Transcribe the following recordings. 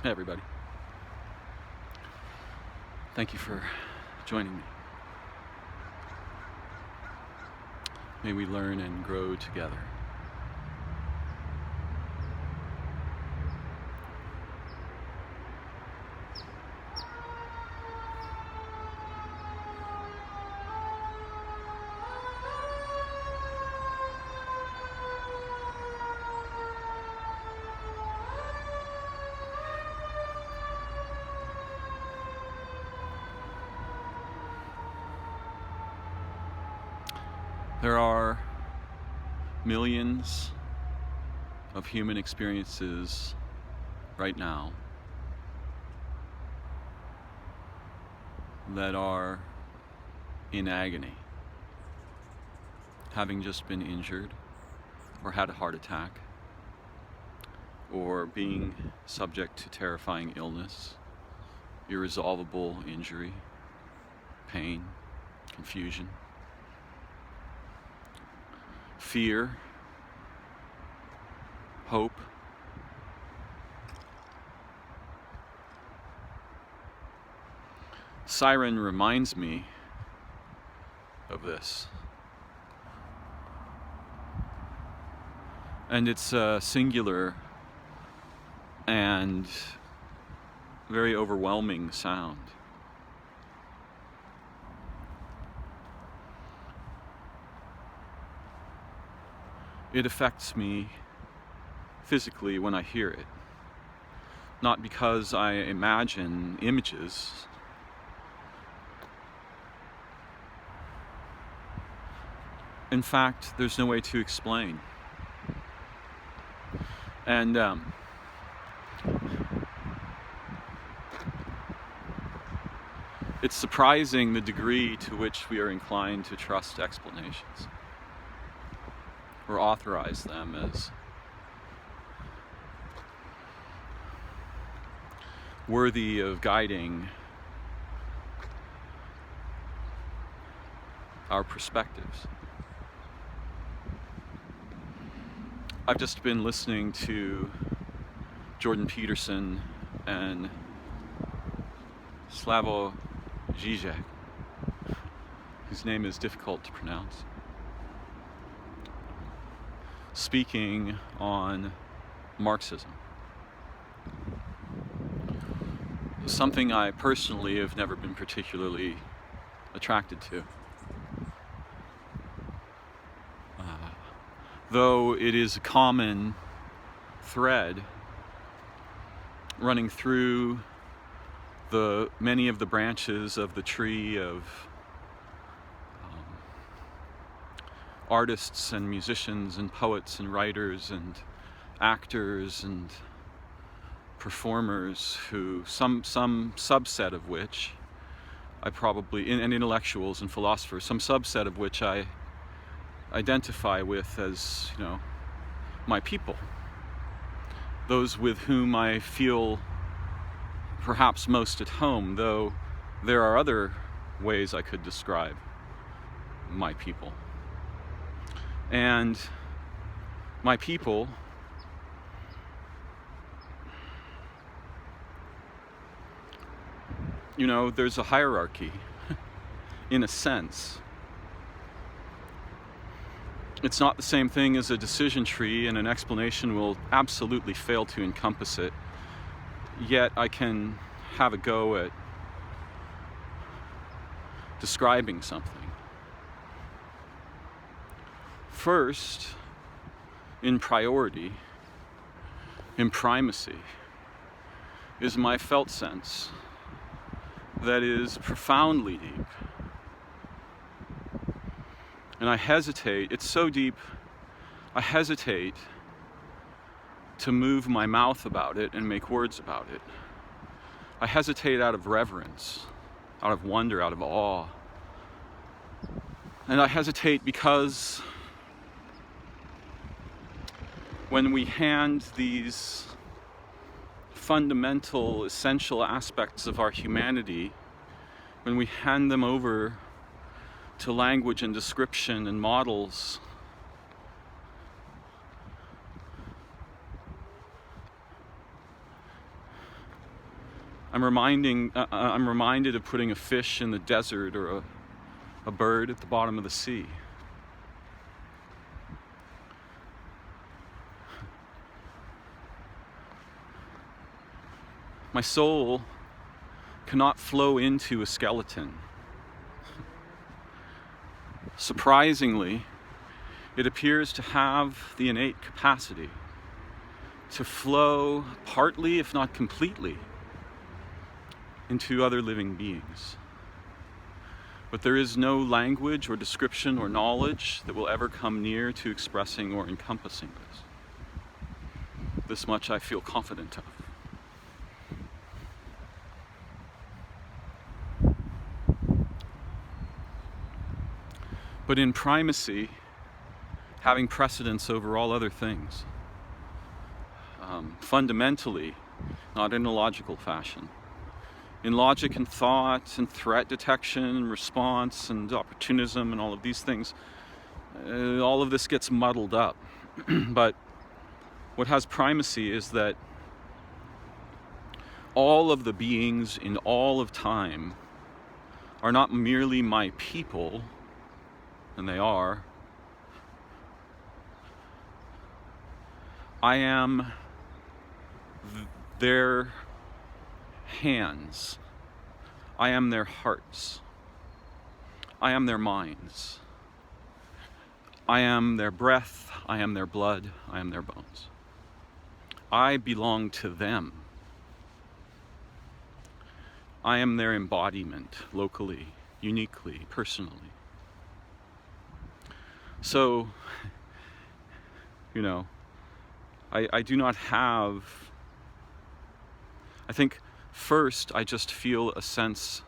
Hey everybody. Thank you for joining me. May we learn and grow together. There are millions of human experiences right now that are in agony, having just been injured or had a heart attack or being subject to terrifying illness, irresolvable injury, pain, confusion, fear, hope, Siren reminds me of this. And it's a singular and very overwhelming sound. It affects me physically when I hear it. Not because I imagine images. In fact, there's no way to explain. And it's surprising the degree to which we are inclined to trust explanations or authorize them as worthy of guiding our perspectives. I've just been listening to Jordan Peterson and Slavoj Žižek, whose name is difficult to pronounce, speaking on Marxism. Something I personally have never been particularly attracted to. Though it is a common thread running through many of the branches of the tree of artists and musicians and poets and writers and actors and performers who some subset of which I probably, and intellectuals and philosophers, some subset of which I identify with as, my people. Those with whom I feel perhaps most at home, though there are other ways I could describe my people. And my people there's a hierarchy, in a sense. It's not the same thing as a decision tree, and an explanation will absolutely fail to encompass it. Yet I can have a go at describing something. First, in priority, in primacy, is my felt sense that is profoundly deep. And I hesitate, it's so deep, I hesitate to move my mouth about it and make words about it. I hesitate out of reverence, out of wonder, out of awe. And I hesitate because when we hand these fundamental, essential aspects of our humanity, when we hand them over to language and description and models, I'm reminded of putting a fish in the desert or a bird at the bottom of the sea. My soul cannot flow into a skeleton. Surprisingly, it appears to have the innate capacity to flow partly, if not completely, into other living beings. But there is no language or description or knowledge that will ever come near to expressing or encompassing this. This much I feel confident of. But in primacy, having precedence over all other things, fundamentally, not in a logical fashion, in logic and thought and threat detection and response and opportunism and all of these things, all of this gets muddled up. But what has primacy is that all of the beings in all of time are not merely my people, and they are. I am their hands. I am their hearts. I am their minds. I am their breath. I am their blood. I am their bones. I belong to them. I am their embodiment, locally, uniquely, personally. So, I do not have, I think first I just feel a sense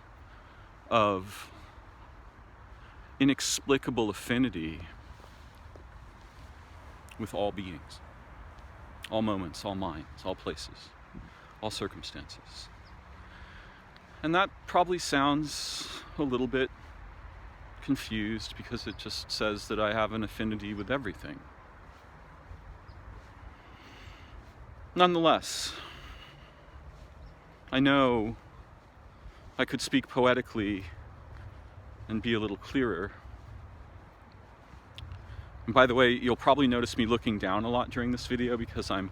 of inexplicable affinity with all beings, all moments, all minds, all places, all circumstances. And that probably sounds a little bit confused because it just says that I have an affinity with everything. Nonetheless, I know I could speak poetically and be a little clearer. And by the way, you'll probably notice me looking down a lot during this video because I'm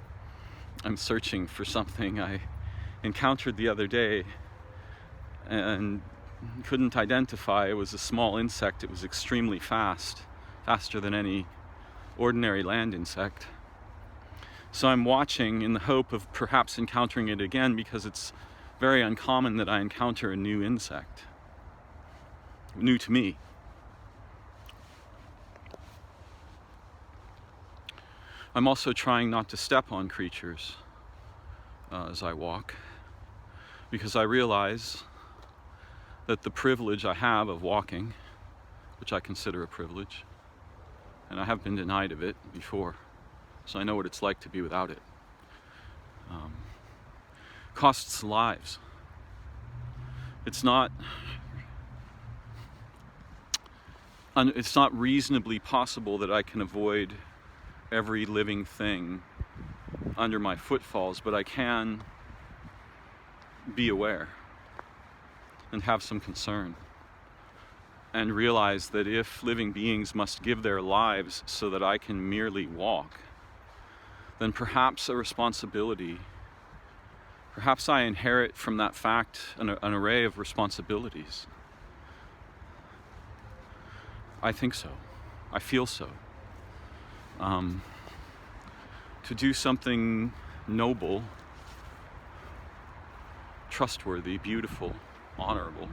searching for something I encountered the other day and couldn't identify. It was a small insect. It was extremely fast, faster than any ordinary land insect. So I'm watching in the hope of perhaps encountering it again, because it's very uncommon that I encounter a new insect, new to me. I'm also trying not to step on creatures as I walk, because I realize that the privilege I have of walking, which I consider a privilege, and I have been denied of it before, so I know what it's like to be without it, costs lives. It's not reasonably possible that I can avoid every living thing under my footfalls, but I can be aware and have some concern and realize that if living beings must give their lives so that I can merely walk, then perhaps a responsibility, perhaps I inherit from that fact an array of responsibilities. I think so. I feel so. To do something noble, trustworthy, beautiful, honorable.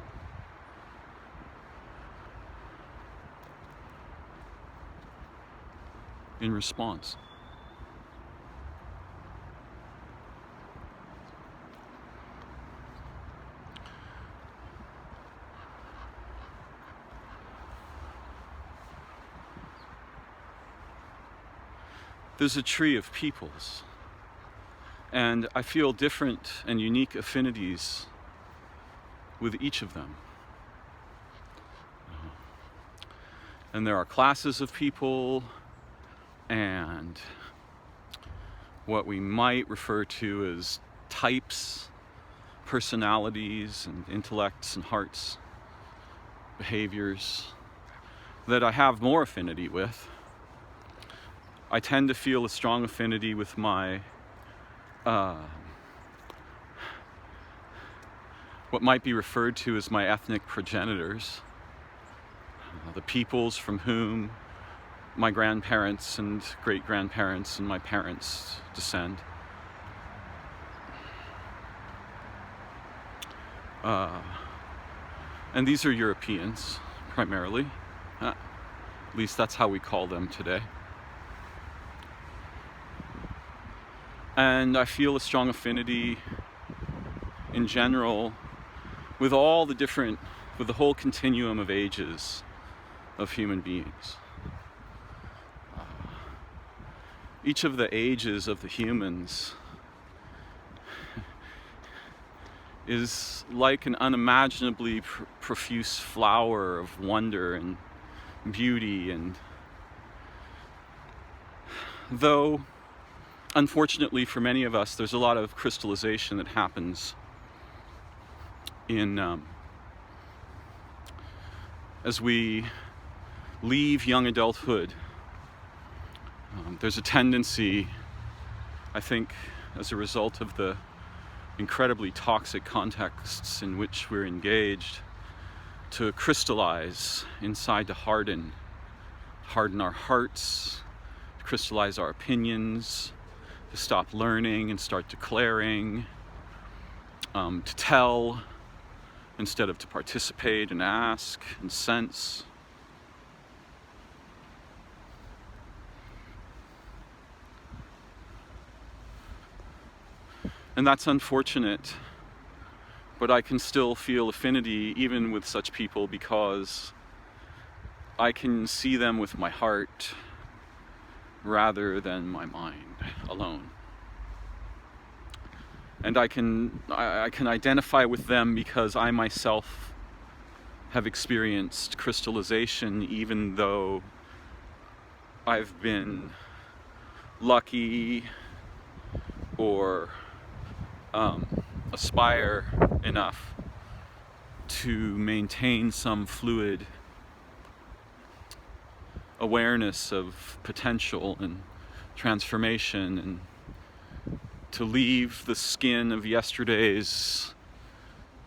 In response. There's a tree of peoples, and I feel different and unique affinities with each of them. And there are classes of people and what we might refer to as types personalities and intellects and hearts, behaviors that I have more affinity with. I tend to feel a strong affinity with my what might be referred to as my ethnic progenitors, the peoples from whom my grandparents and great-grandparents and my parents descend. And these are Europeans, primarily. At least that's how we call them today. And I feel a strong affinity in general with the whole continuum of ages of human beings. Each of the ages of the humans is like an unimaginably profuse flower of wonder and beauty, and though unfortunately for many of us there's a lot of crystallization that happens in as we leave young adulthood. There's a tendency, I think, as a result of the incredibly toxic contexts in which we're engaged, to crystallize inside, to harden our hearts, to crystallize our opinions, to stop learning and start declaring, to tell instead of to participate and ask and sense. And that's unfortunate, but I can still feel affinity even with such people because I can see them with my heart rather than my mind alone. And I can identify with them because I myself have experienced crystallization, even though I've been lucky or aspire enough to maintain some fluid awareness of potential and transformation, and to leave the skin of yesterday's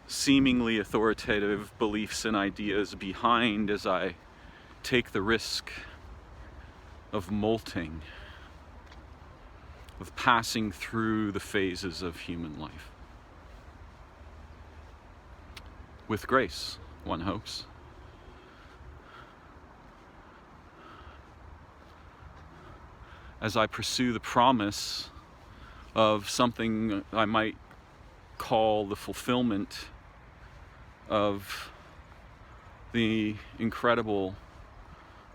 seemingly authoritative beliefs and ideas behind as I take the risk of molting, of passing through the phases of human life. With grace, one hopes. As I pursue the promise of something I might call the fulfillment of the incredible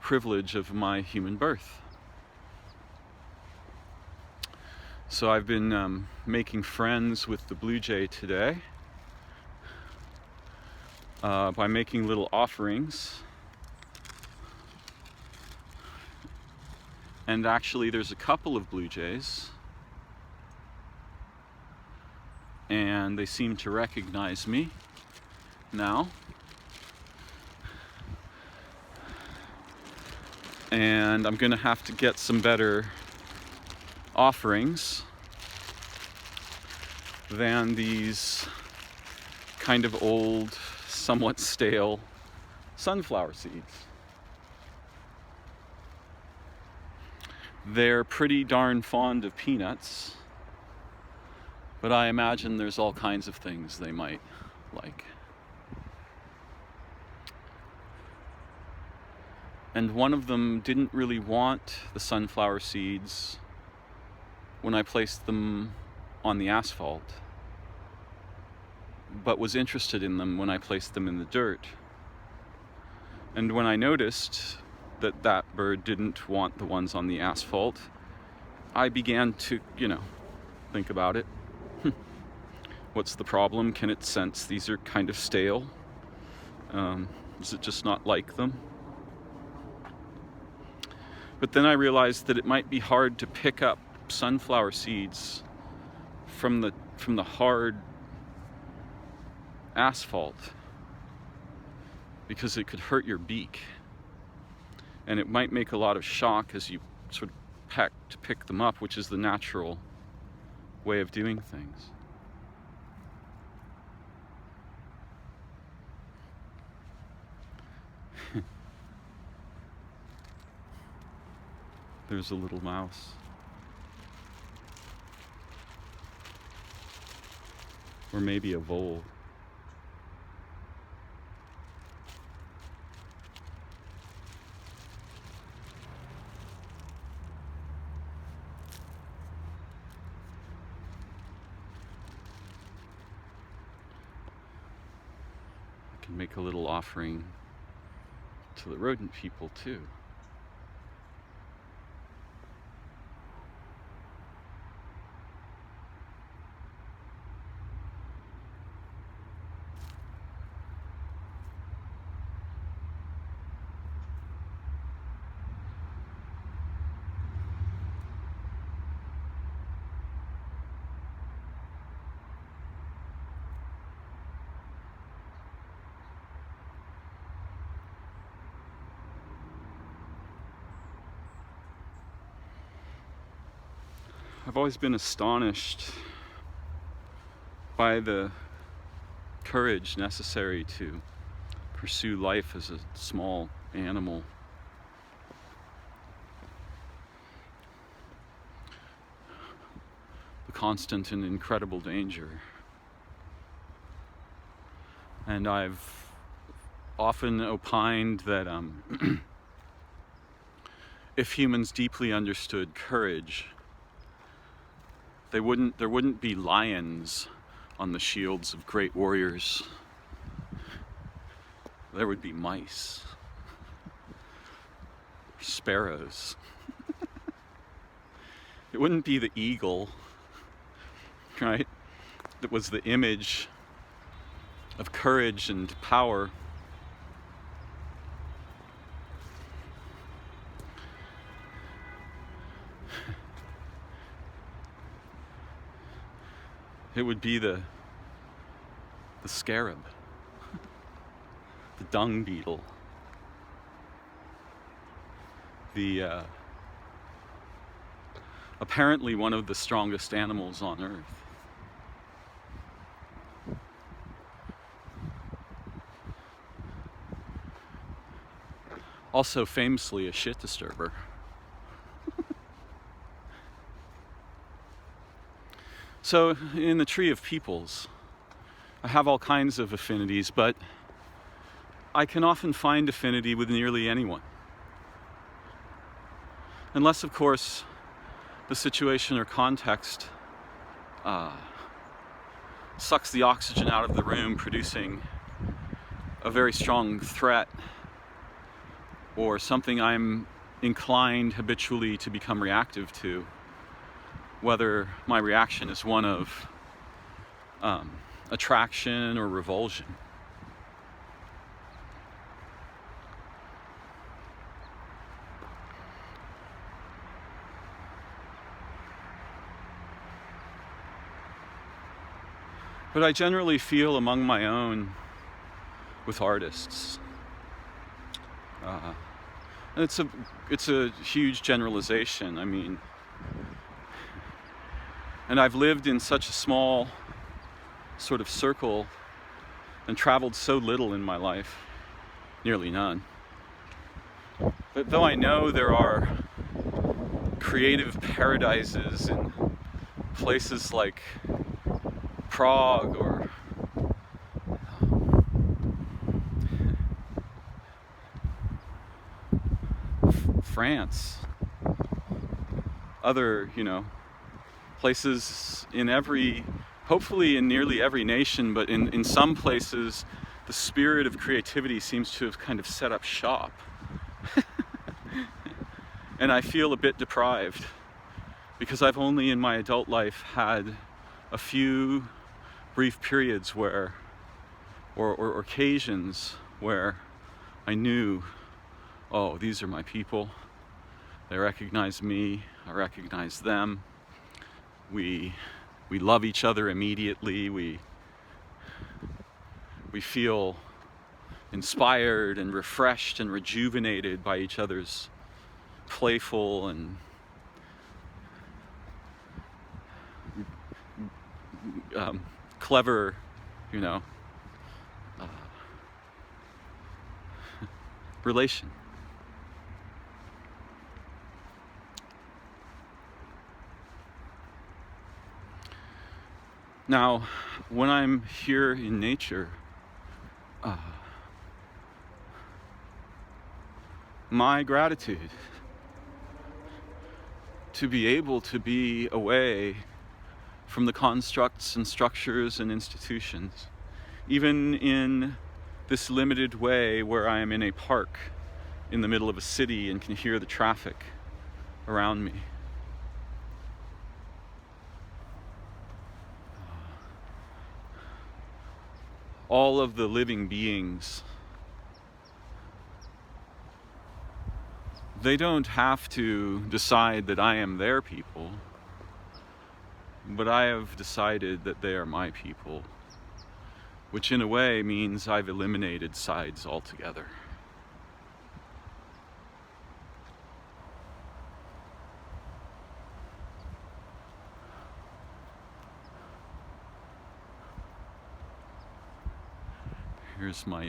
privilege of my human birth. So I've been making friends with the blue jay today by making little offerings. And actually there's a couple of blue jays, and they seem to recognize me now. And I'm gonna have to get some better offerings than these kind of old, somewhat stale sunflower seeds. They're pretty darn fond of peanuts, but I imagine there's all kinds of things they might like. And one of them didn't really want the sunflower seeds when I placed them on the asphalt, but was interested in them when I placed them in the dirt. And when I noticed that that bird didn't want the ones on the asphalt, I began to, think about it. What's the problem? Can it sense these are kind of stale? Does it just not like them? But then I realized that it might be hard to pick up sunflower seeds from the hard asphalt because it could hurt your beak. And it might make a lot of shock as you sort of pick them up, which is the natural way of doing things. There's a little mouse. Or maybe a vole. I can make a little offering to the rodent people too. I've always been astonished by the courage necessary to pursue life as a small animal. The constant and incredible danger. And I've often opined that if humans deeply understood courage, there wouldn't be lions on the shields of great warriors. There would be mice, sparrows. It wouldn't be the eagle, right? That was the image of courage and power. It would be the scarab, the dung beetle, the apparently one of the strongest animals on earth. Also famously a shit disturber. So in the tree of peoples, I have all kinds of affinities, but I can often find affinity with nearly anyone. Unless, of course, the situation or context sucks the oxygen out of the room, producing a very strong threat or something I'm inclined habitually to become reactive to, whether my reaction is one of attraction or revulsion. But I generally feel among my own with artists. And it's a huge generalization. I mean, and I've lived in such a small sort of circle and traveled so little in my life, nearly none. But though I know there are creative paradises in places like Prague or France, other, places hopefully in nearly every nation, but in some places, the spirit of creativity seems to have kind of set up shop. And I feel a bit deprived because I've only in my adult life had a few brief periods or occasions where I knew, oh, these are my people. They recognize me, I recognize them. We love each other immediately. we feel inspired and refreshed and rejuvenated by each other's playful and clever, uh, relation. Now, when I'm here in nature, my gratitude to be able to be away from the constructs and structures and institutions, even in this limited way where I am in a park in the middle of a city and can hear the traffic around me. All of the living beings, they don't have to decide that I am their people, but I have decided that they are my people, which in a way means I've eliminated sides altogether. Here's my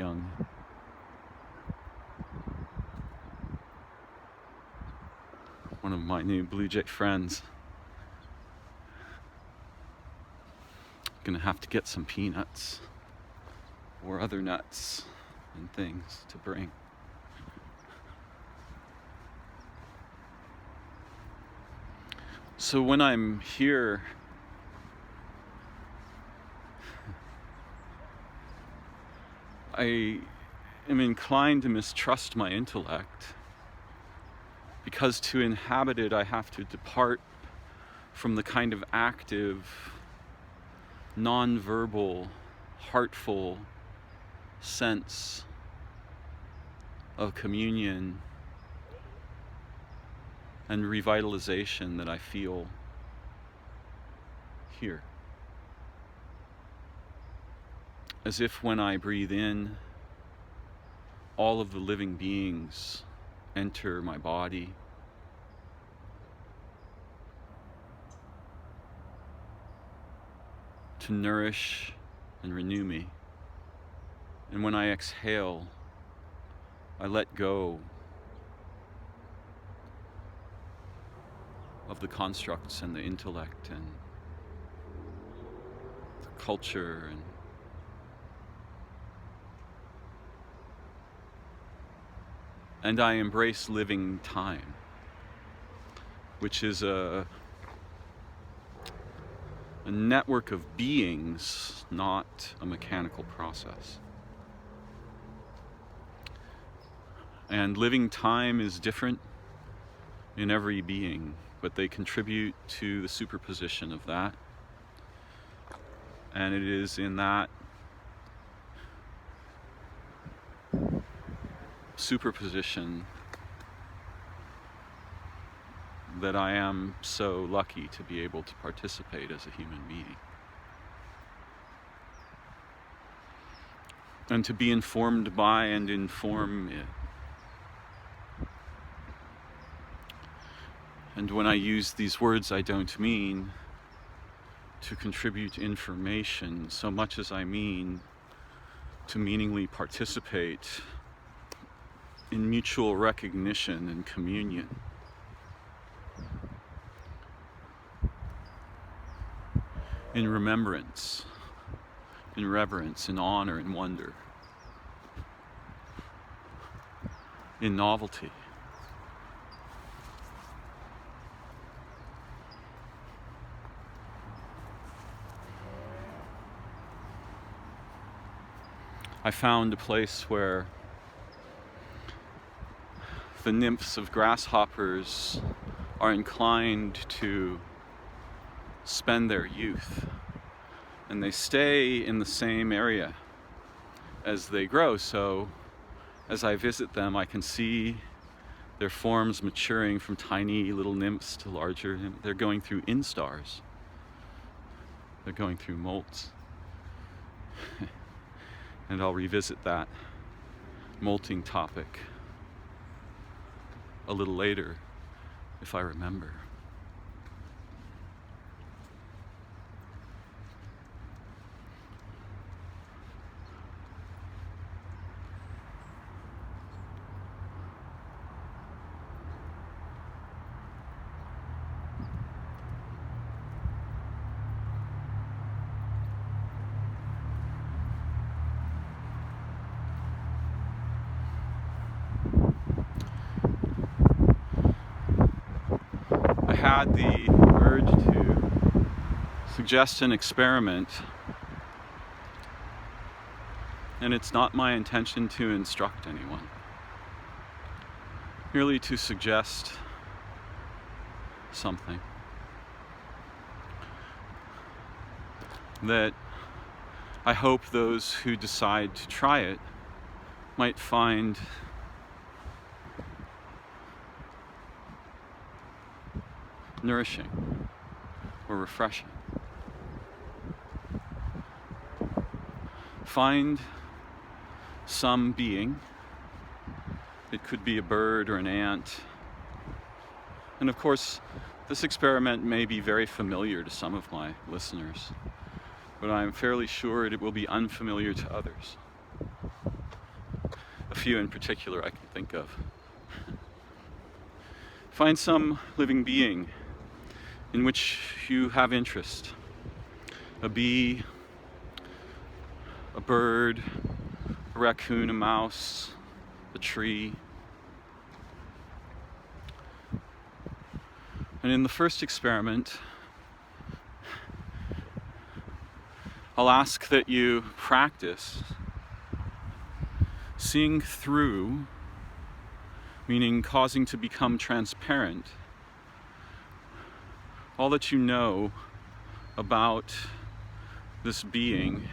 one of my new Blue Jay friends. Gonna have to get some peanuts or other nuts and things to bring. So when I'm here, I am inclined to mistrust my intellect, because to inhabit it I have to depart from the kind of active, non-verbal, heartful sense of communion and revitalization that I feel here. As if when I breathe in, all of the living beings enter my body, to nourish and renew me. And when I exhale, I let go of the constructs and the intellect and the culture and I embrace living time, which is a network of beings, not a mechanical process. And living time is different in every being, but they contribute to the superposition of that. And it is in that superposition that I am so lucky to be able to participate as a human being. And to be informed by and inform it. And when I use these words, I don't mean to contribute information so much as I mean to meaningfully participate in mutual recognition and communion. In remembrance, in reverence, in honor, in wonder, in novelty. I found a place where the nymphs of grasshoppers are inclined to spend their youth, and they stay in the same area as they grow. So as I visit them, I can see their forms maturing from tiny little nymphs to larger. They're going through instars. They're going through molts. And I'll revisit that molting topic a little later if I remember. I had the urge to suggest an experiment, and it's not my intention to instruct anyone, merely to suggest something that I hope those who decide to try it might find nourishing or refreshing. Find some being. It could be a bird or an ant. And of course, this experiment may be very familiar to some of my listeners, but I'm fairly sure it will be unfamiliar to others. A few in particular I can think of. Find some living being in which you have interest. A bee, a bird, a raccoon, a mouse, a tree. And in the first experiment, I'll ask that you practice seeing through, meaning causing to become transparent, all that you know about this being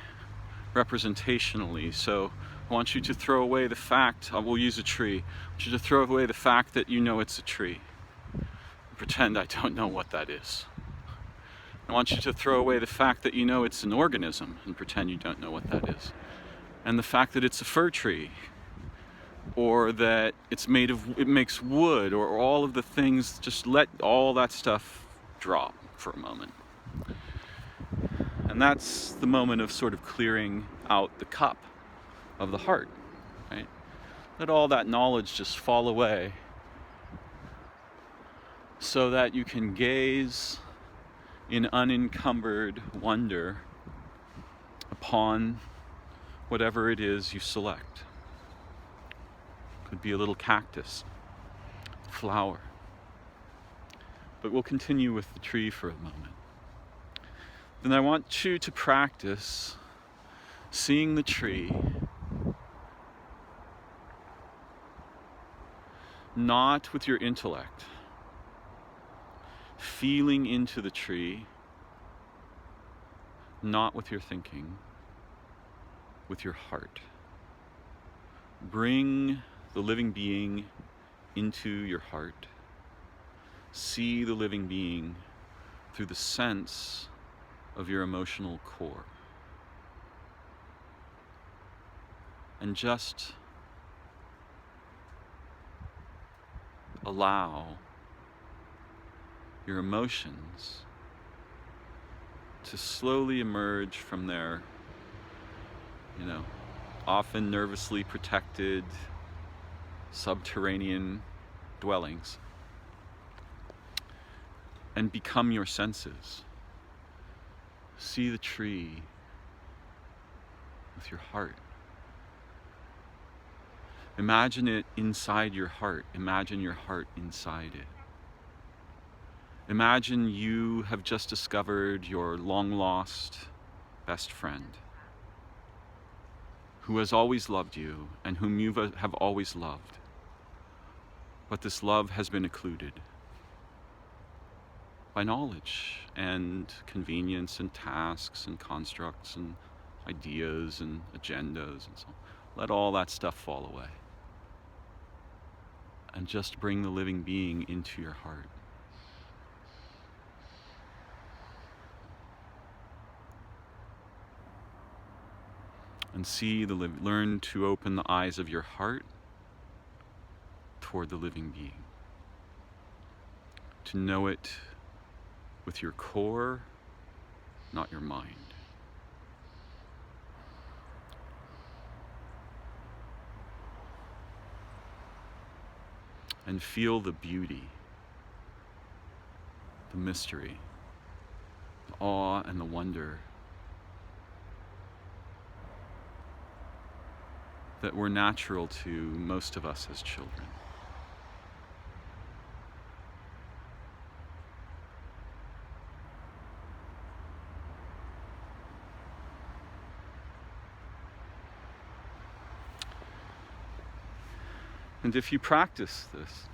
representationally. So I want you to throw away the fact, we'll use a tree, I want you to throw away the fact that you know it's a tree. Pretend I don't know what that is. I want you to throw away the fact that you know it's an organism and pretend you don't know what that is. And the fact that it's a fir tree, or that it makes wood, or all of the things, just let all that stuff drop for a moment. And that's the moment of sort of clearing out the cup of the heart, right? Let all that knowledge just fall away so that you can gaze in unencumbered wonder upon whatever it is you select. Could be a little cactus, flower. But we'll continue with the tree for a moment. Then I want you to practice seeing the tree not with your intellect, feeling into the tree, not with your thinking, with your heart. Bring the living being into your heart. See the living being through the sense of your emotional core. And just allow your emotions to slowly emerge from their, often nervously protected subterranean dwellings and become your senses. See the tree with your heart. Imagine it inside your heart. Imagine your heart inside it. Imagine you have just discovered your long-lost best friend who has always loved you and whom you have always loved. But this love has been occluded by knowledge and convenience and tasks and constructs and ideas and agendas and so on. Let all that stuff fall away. And just bring the living being into your heart. and learn to open the eyes of your heart toward the living being. To know it with your core, not your mind. And feel the beauty, the mystery, the awe and the wonder that were natural to most of us as children. And if you practice this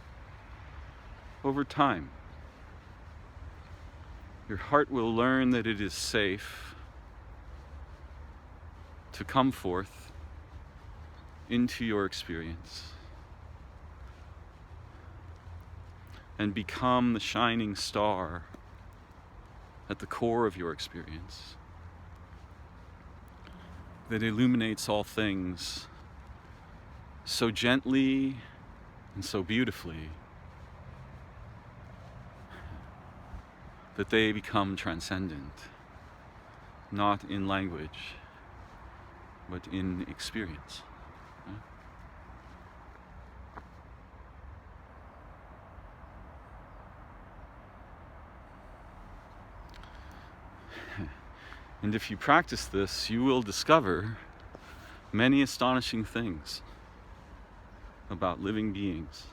over time, your heart will learn that it is safe to come forth into your experience and become the shining star at the core of your experience that illuminates all things so gently and so beautifully that they become transcendent, not in language, but in experience. And if you practice this, you will discover many astonishing things about living beings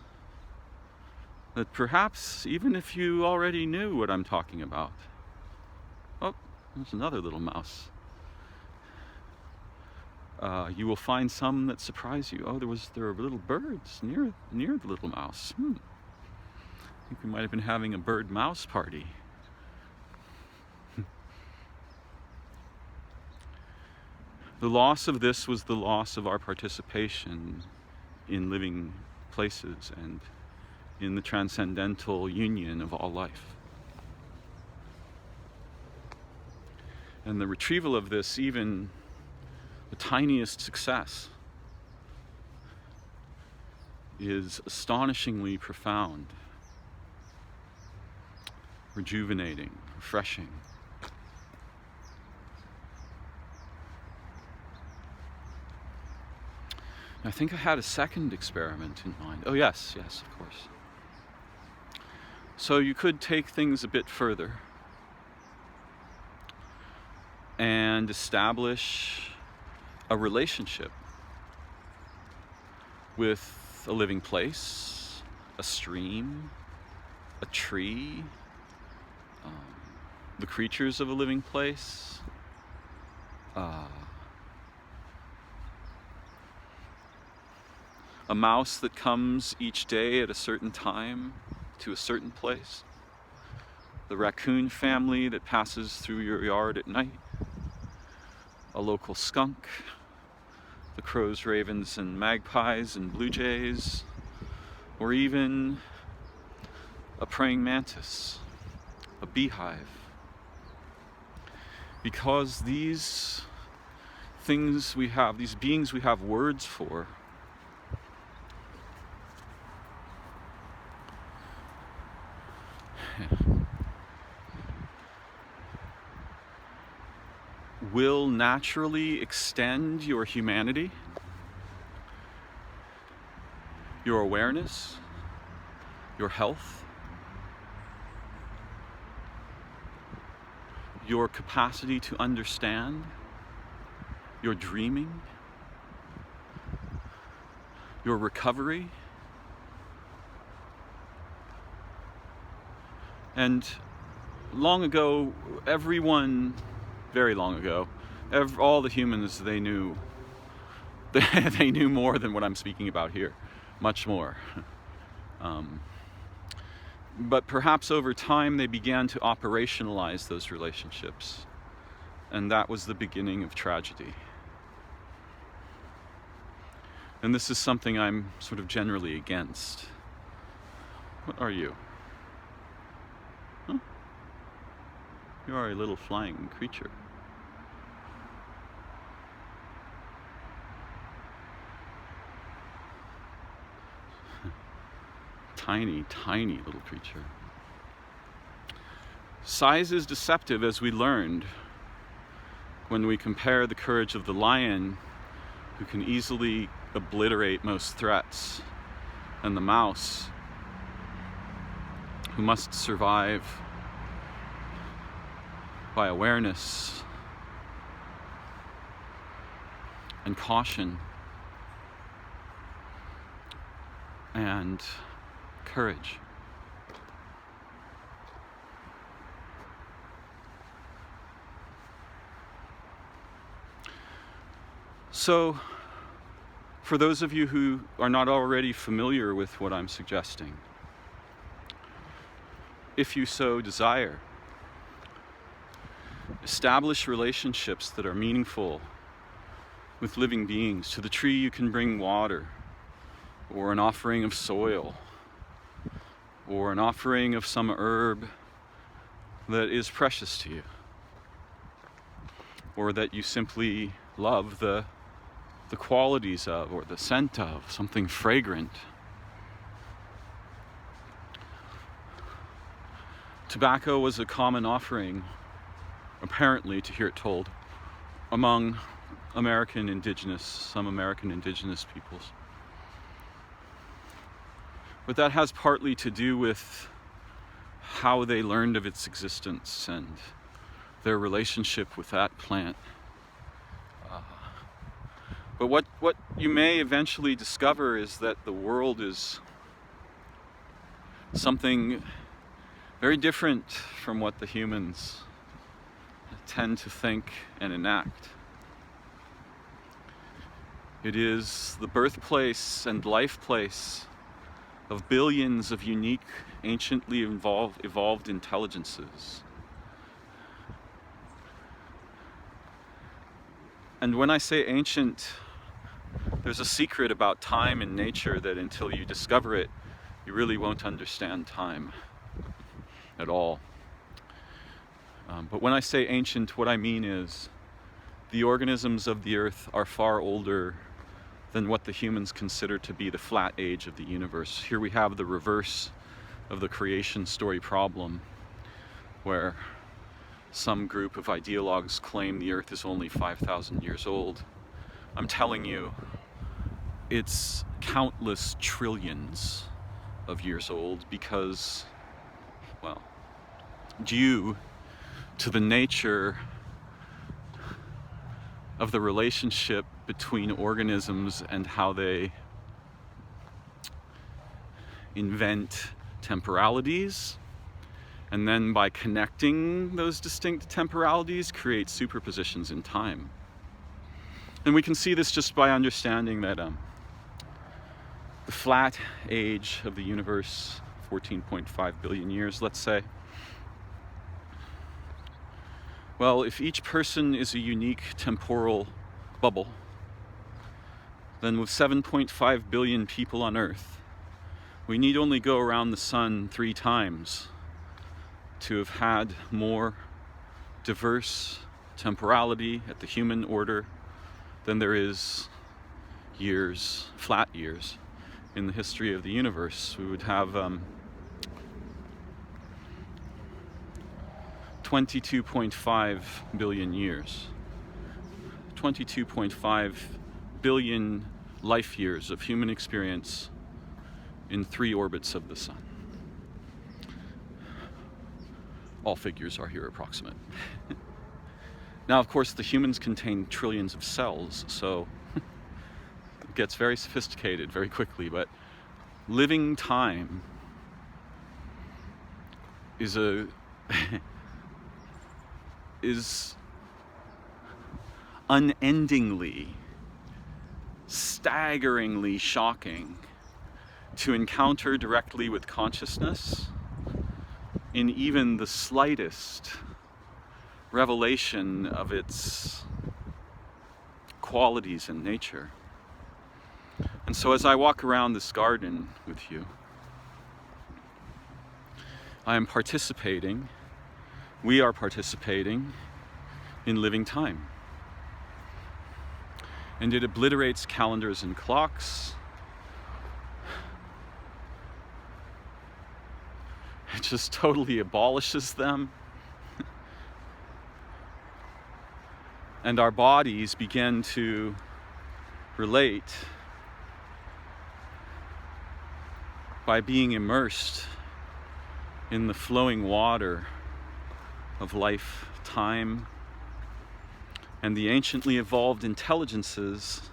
that perhaps even if you already knew what I'm talking about. Oh, there's another little mouse. You will find some that surprise you. Oh, there were little birds near the little mouse. I think we might have been having a bird-mouse party. The loss of this was the loss of our participation in living places and in the transcendental union of all life. And the retrieval of this, even the tiniest success, is astonishingly profound, rejuvenating, refreshing. I think I had a second experiment in mind. Oh yes, of course. So you could take things a bit further and establish a relationship with a living place, a stream, a tree, the creatures of a living place, a mouse that comes each day at a certain time to a certain place, the raccoon family that passes through your yard at night, a local skunk, the crows, ravens, and magpies and blue jays, or even a praying mantis, a beehive. Because these things we have, these beings we have words for, will naturally extend your humanity, your awareness, your health, your capacity to understand, your dreaming, your recovery. And long ago, very long ago, all the humans they knew more than what I'm speaking about here, much more. But perhaps over time they began to operationalize those relationships, and that was the beginning of tragedy. And this is something I'm sort of generally against. What are you? Huh? You are a little flying creature. tiny, tiny little creature. Size is deceptive, as we learned when we compare the courage of the lion, who can easily obliterate most threats, and the mouse, who must survive by awareness and caution and courage. So, for those of you who are not already familiar with what I'm suggesting, if you so desire, establish relationships that are meaningful with living beings. To the tree you can bring water, or an offering of soil, or an offering of some herb that is precious to you, or that you simply love the qualities of, or the scent of, something fragrant. Tobacco was a common offering, apparently, to hear it told, among some American indigenous peoples. But that has partly to do with how they learned of its existence and their relationship with that plant. But what you may eventually discover is that the world is something very different from what the humans tend to think and enact. It is the birthplace and life place of billions of unique, anciently evolved intelligences. And when I say ancient, there's a secret about time in nature that until you discover it, you really won't understand time at all. But when I say ancient, what I mean is the organisms of the earth are far older than what the humans consider to be the flat age of the universe. Here we have the reverse of the creation story problem, where some group of ideologues claim the earth is only 5,000 years old. I'm telling you, it's countless trillions of years old because, well, due to the nature of the relationship between organisms and how they invent temporalities, and then by connecting those distinct temporalities, create superpositions in time. And we can see this just by understanding that the flat age of the universe, 14.5 billion years, let's say. Well, if each person is a unique temporal bubble, then with 7.5 billion people on Earth, we need only go around the sun 3 times to have had more diverse temporality at the human order than there is years, flat years, in the history of the universe. We would have 22.5 billion years. 22.5 billion life years of human experience in 3 orbits of the sun. All figures are here approximate. Now, of course, the humans contain trillions of cells, so it gets very sophisticated very quickly, but living time is is unendingly, staggeringly shocking to encounter directly with consciousness in even the slightest revelation of its qualities and nature. And so as I walk around this garden with you, I am participating, we are participating in living time. And it obliterates calendars and clocks. just totally abolishes them. And our bodies begin to relate by being immersed in the flowing water of life, time, and the anciently evolved intelligences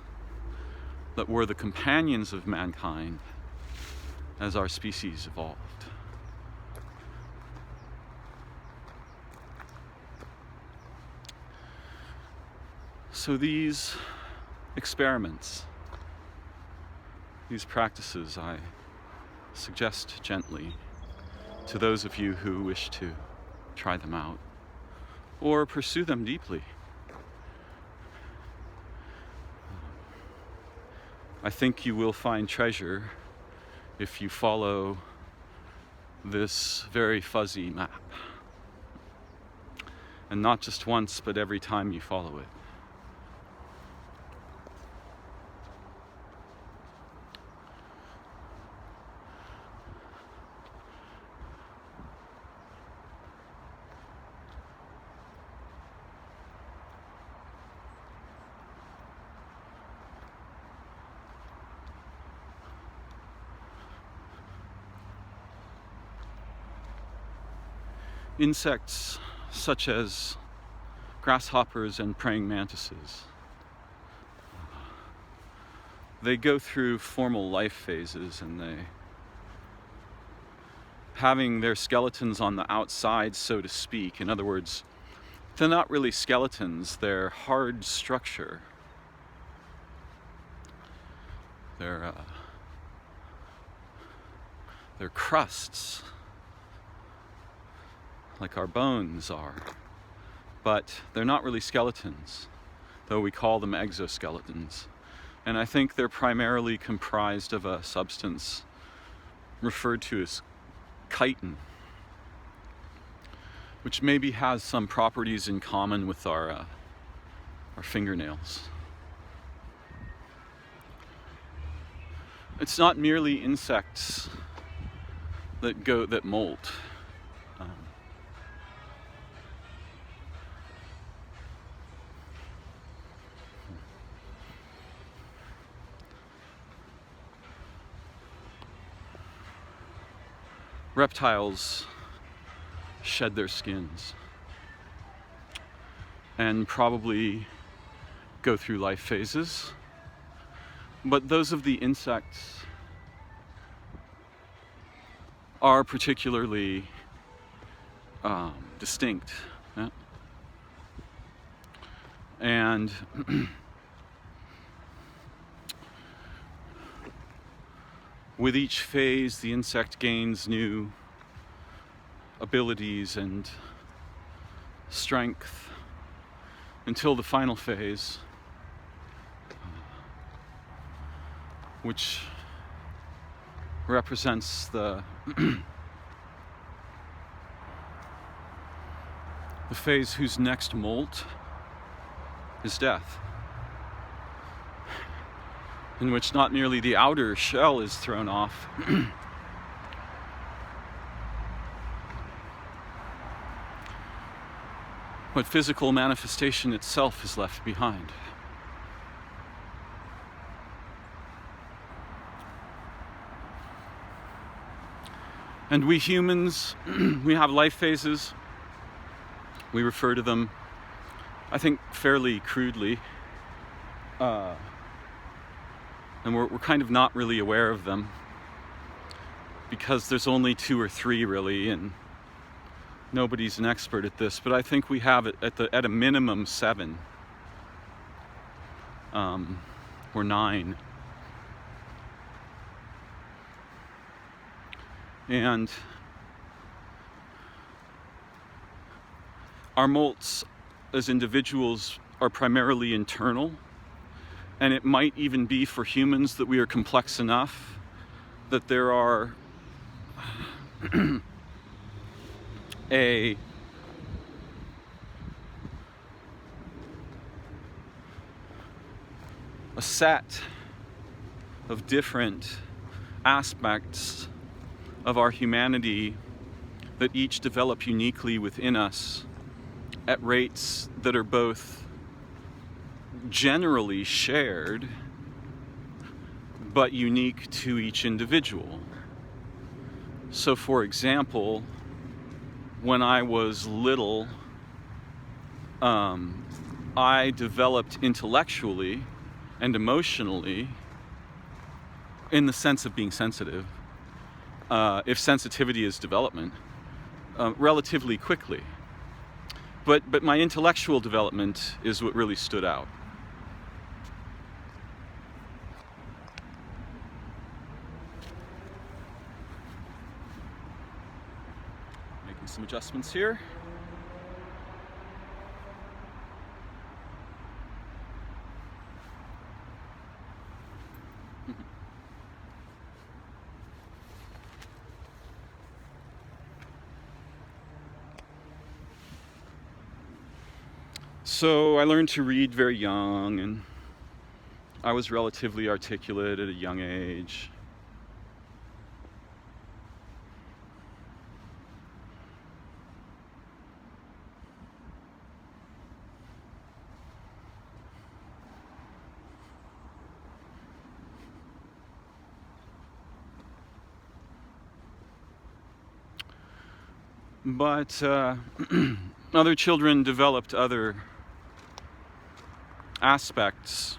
that were the companions of mankind as our species evolved. So these experiments, these practices, I suggest gently to those of you who wish to try them out or pursue them deeply. I think you will find treasure if you follow this very fuzzy map. And not just once, but every time you follow it. Insects such as grasshoppers and praying mantises, they go through formal life phases, and having their skeletons on the outside, so to speak. In other words, they're not really skeletons, they're hard structure. They're crusts, like our bones are, but they're not really skeletons, though we call them exoskeletons. And I think they're primarily comprised of a substance referred to as chitin, which maybe has some properties in common with our fingernails. It's not merely insects that molt. Reptiles shed their skins and probably go through life phases, but those of the insects are particularly distinct. Yeah? And with each phase, the insect gains new abilities and strength until the final phase, which represents the the phase whose next molt is death, in which not merely the outer shell is thrown off, but physical manifestation itself is left behind. And we humans, we have life phases. We refer to them, I think, fairly crudely. And we're kind of not really aware of them because there's only 2 or 3 really, and nobody's an expert at this, but I think we have it at a minimum 7 or 9. And our molts as individuals are primarily internal, and it might even be for humans that we are complex enough that there are a set of different aspects of our humanity that each develop uniquely within us at rates that are both generally shared but unique to each individual. So, for example, when I was little, I developed intellectually and emotionally, in the sense of being sensitive, if sensitivity is development, relatively quickly. But my intellectual development is what really stood out. Making some adjustments here. So I learned to read very young, and I was relatively articulate at a young age. But other children developed other aspects.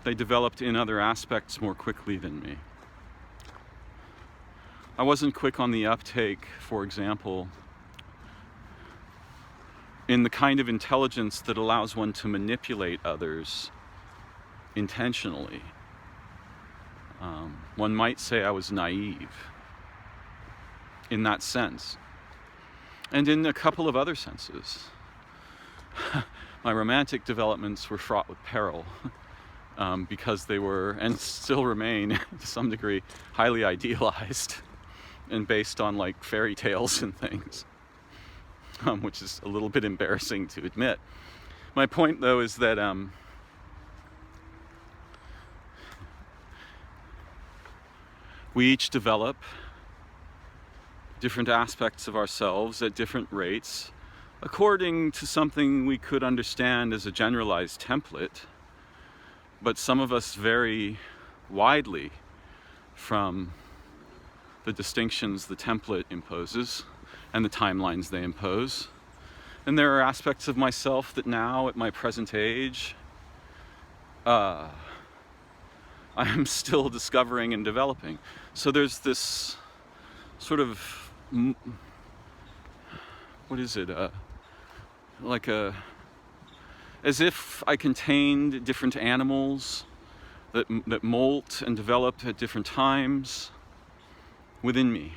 They developed in other aspects more quickly than me. I wasn't quick on the uptake, for example, in the kind of intelligence that allows one to manipulate others intentionally. One might say I was naive in that sense, and in a couple of other senses. My romantic developments were fraught with peril, because they were, and still remain to some degree, highly idealized and based on like fairy tales and things, which is a little bit embarrassing to admit. My point, though, is that we each develop different aspects of ourselves at different rates, according to something we could understand as a generalized template, but some of us vary widely from the distinctions the template imposes and the timelines they impose. And there are aspects of myself that now, at my present age, I am still discovering and developing. So there's this sort of, what is it, as if I contained different animals that molt and develop at different times within me.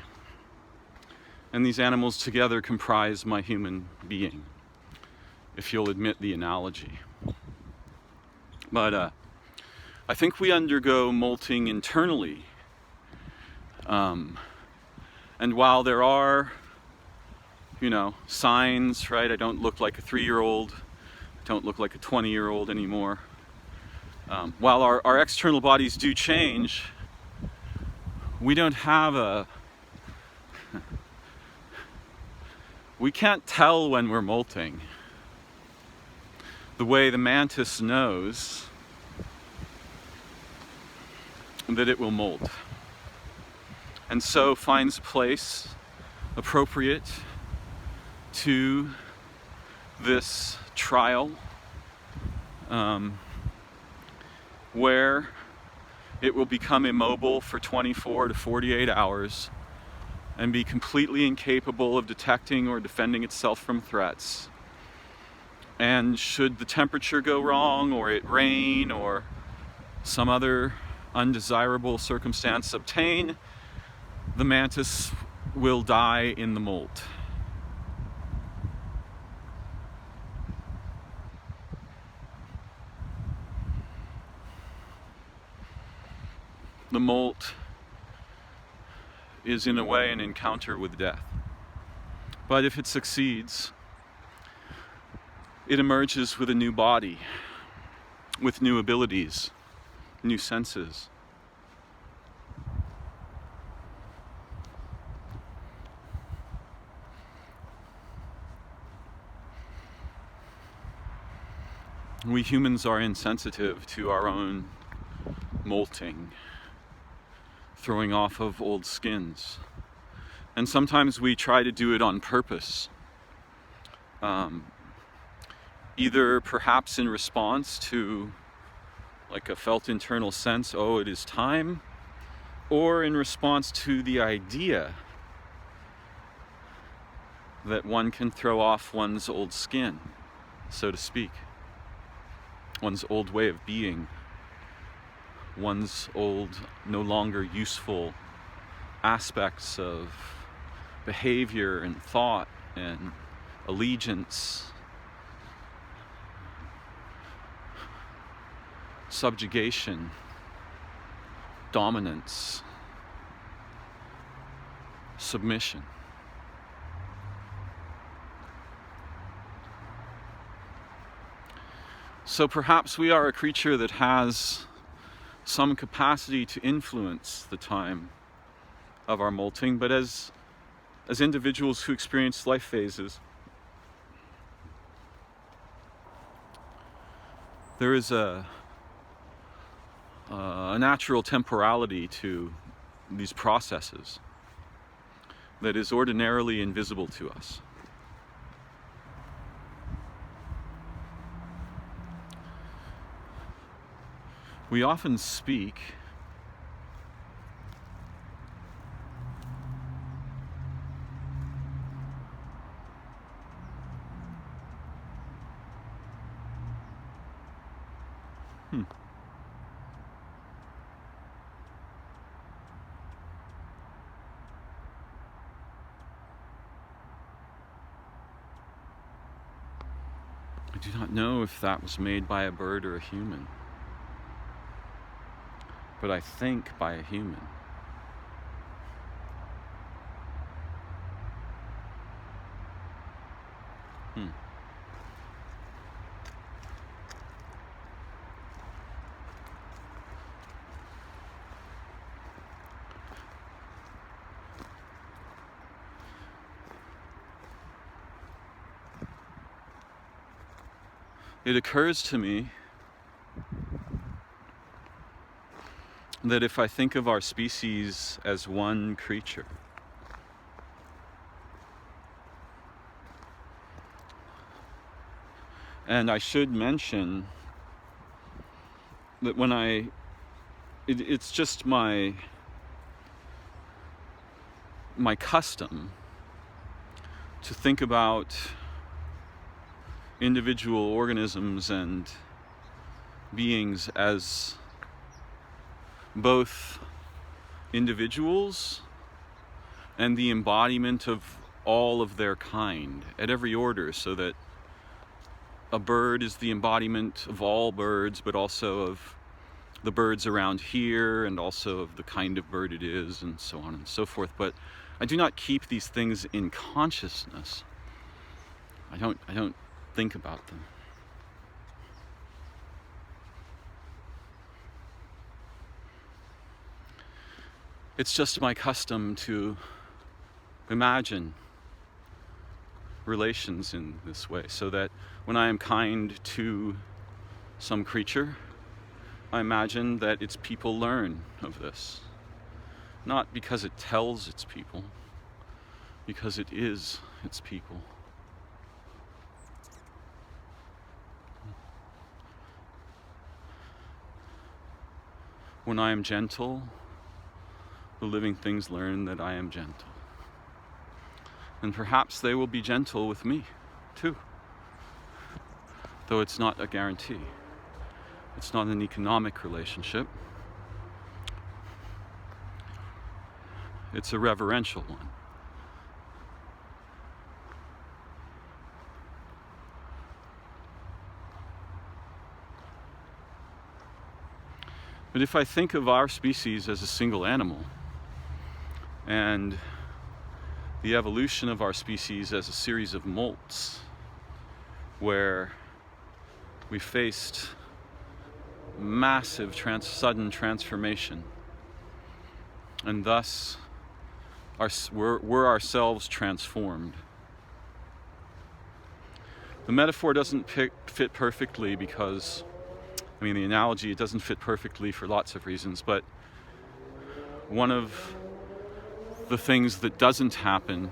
And these animals together comprise my human being, if you'll admit the analogy. But I think we undergo molting internally. And while there are, signs, right? I don't look like a 3-year-old. I don't look like a 20-year-old anymore. While our external bodies do change, we don't have we can't tell when we're molting. The way the mantis knows that it will molt, and so finds a place appropriate to this trial, where it will become immobile for 24 to 48 hours and be completely incapable of detecting or defending itself from threats. And should the temperature go wrong, or it rain, or some other undesirable circumstance obtain, the mantis will die in the molt. The molt is in a way an encounter with death. But if it succeeds, it emerges with a new body, with new abilities, new senses. We humans are insensitive to our own molting, throwing off of old skins. And sometimes we try to do it on purpose. Either perhaps in response to like a felt internal sense, oh, it is time, or in response to the idea that one can throw off one's old skin, so to speak, one's old way of being, one's old, no longer useful aspects of behavior and thought and allegiance, subjugation, dominance, submission. So perhaps we are a creature that has some capacity to influence the time of our molting, but as individuals who experience life phases, there is a natural temporality to these processes that is ordinarily invisible to us. We often speak I do not know if that was made by a bird or a human, but I think by a human. It occurs to me that if I think of our species as one creature, and I should mention that when it's just my custom to think about individual organisms and beings as both individuals and the embodiment of all of their kind at every order, so that a bird is the embodiment of all birds, but also of the birds around here and also of the kind of bird it is, and so on and so forth. But I do not keep these things in consciousness. I don't think about them. It's just my custom to imagine relations in this way, so that when I am kind to some creature, I imagine that its people learn of this. Not because it tells its people, because it is its people. When I am gentle, the living things learn that I am gentle. And perhaps they will be gentle with me, too. Though it's not a guarantee. It's not an economic relationship. It's a reverential one. But if I think of our species as a single animal, and the evolution of our species as a series of molts, where we faced massive sudden transformation, and thus were ourselves transformed, The metaphor doesn't fit perfectly because, I mean, the analogy, it doesn't fit perfectly for lots of reasons, but one of the things that doesn't happen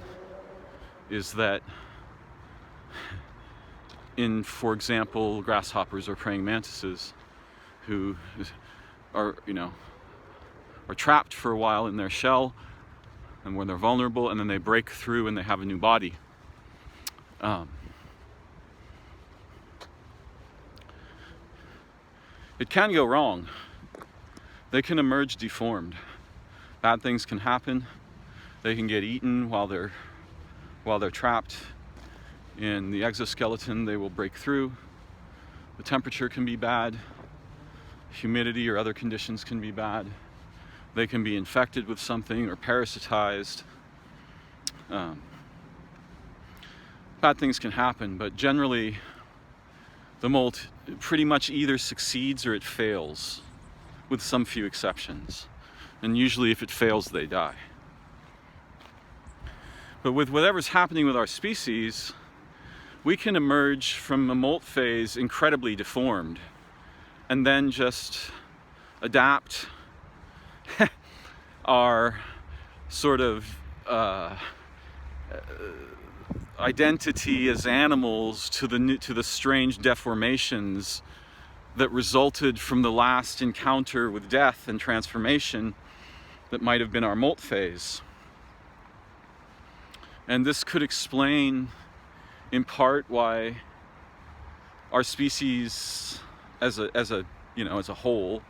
is that for example, grasshoppers or praying mantises who are, are trapped for a while in their shell and when they're vulnerable, and then they break through and they have a new body. It can go wrong. They can emerge deformed. Bad things can happen. They can get eaten while they're trapped in the exoskeleton. They will break through. The temperature can be bad. Humidity or other conditions can be bad. They can be infected with something or parasitized. Bad things can happen, but generally the molt pretty much either succeeds or it fails, with some few exceptions. And usually if it fails, they die. But with whatever's happening with our species, we can emerge from a molt phase incredibly deformed and then just adapt our sort of identity as animals to the strange deformations that resulted from the last encounter with death and transformation that might have been our molt phase. And this could explain in part why our species as a whole,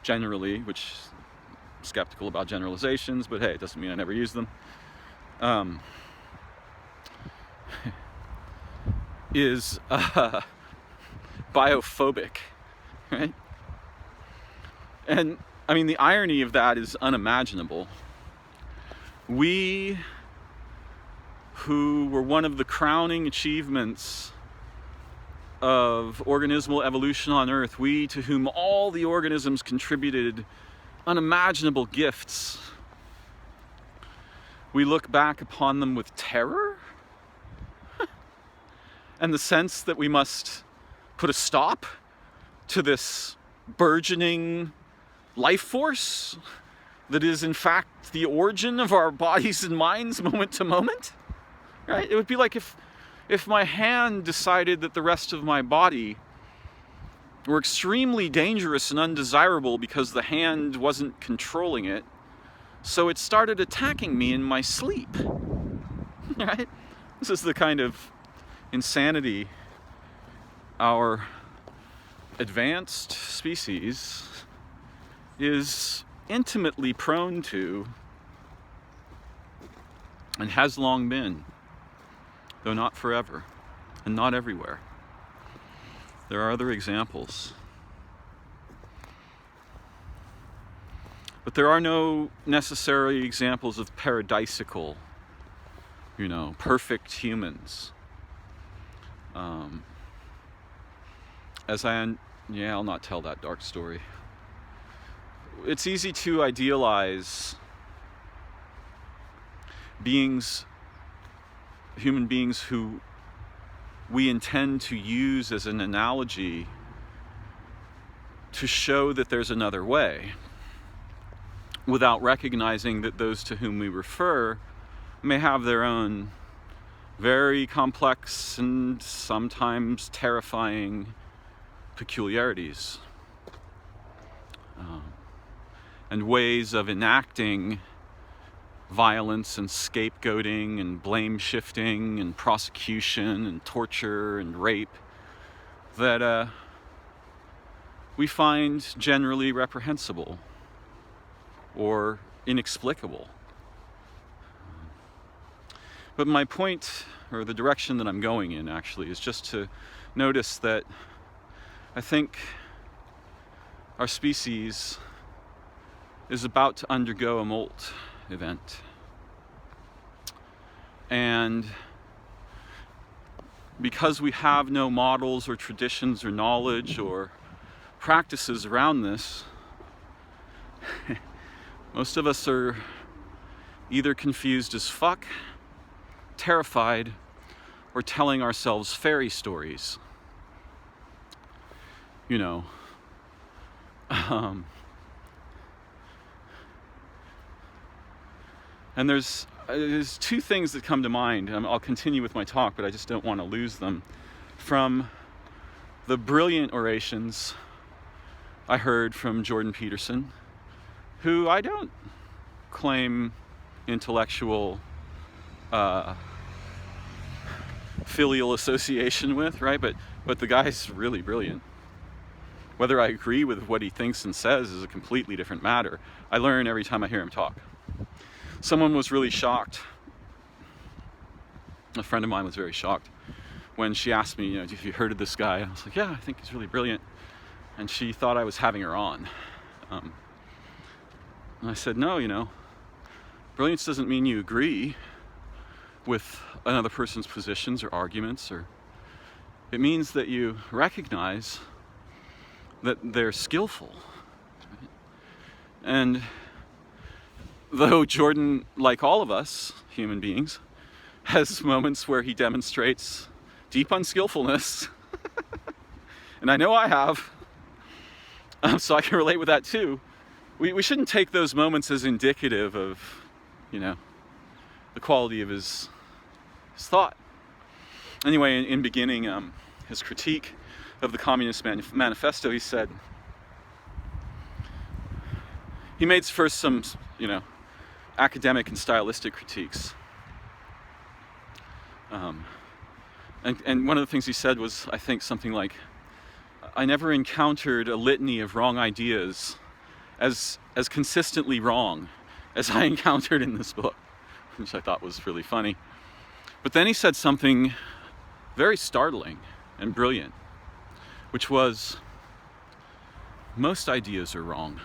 generally, which I'm skeptical about generalizations, but hey, it doesn't mean I never use them, is biophobic, right? And I mean, the irony of that is unimaginable. We, who were one of the crowning achievements of organismal evolution on Earth, we to whom all the organisms contributed unimaginable gifts, we look back upon them with terror and the sense that we must put a stop to this burgeoning life force that is in fact the origin of our bodies and minds moment to moment, right? It would be like if my hand decided that the rest of my body were extremely dangerous and undesirable because the hand wasn't controlling it, so it started attacking me in my sleep, right? This is the kind of insanity our advanced species is intimately prone to and has long been, though not forever and not everywhere. There are other examples. But there are no necessary examples of paradisical, perfect humans. I'll not tell that dark story. It's easy to idealize human beings who we intend to use as an analogy to show that there's another way, without recognizing that those to whom we refer may have their own very complex and sometimes terrifying peculiarities and ways of enacting violence and scapegoating and blame shifting and prosecution and torture and rape that we find generally reprehensible or inexplicable. But my point, or the direction that I'm going in actually, is just to notice that I think our species is about to undergo a molt event. And because we have no models or traditions or knowledge or practices around this, most of us are either confused as fuck, terrified, or telling ourselves fairy stories. You know, and there's two things that come to mind. I'll continue with my talk, but I just don't want to lose them. From the brilliant orations I heard from Jordan Peterson, who I don't claim intellectual filial association with, right? But the guy's really brilliant. Whether I agree with what he thinks and says is a completely different matter. I learn every time I hear him talk. Someone was really shocked. A friend of mine was very shocked when she asked me, have you heard of this guy? I was like, yeah, I think he's really brilliant. And she thought I was having her on. And I said, no, brilliance doesn't mean you agree with another person's positions or arguments, or it means that you recognize that they're skillful. And though Jordan, like all of us human beings, has moments where he demonstrates deep unskillfulness, and I know I have, so I can relate with that too. We shouldn't take those moments as indicative of, the quality of his thought. Anyway, in beginning his critique of the Communist Manifesto, he said, he made first some, academic and stylistic critiques. And one of the things he said was, I think, something like, I never encountered a litany of wrong ideas as consistently wrong as I encountered in this book, which I thought was really funny. But then he said something very startling and brilliant, which was, most ideas are wrong.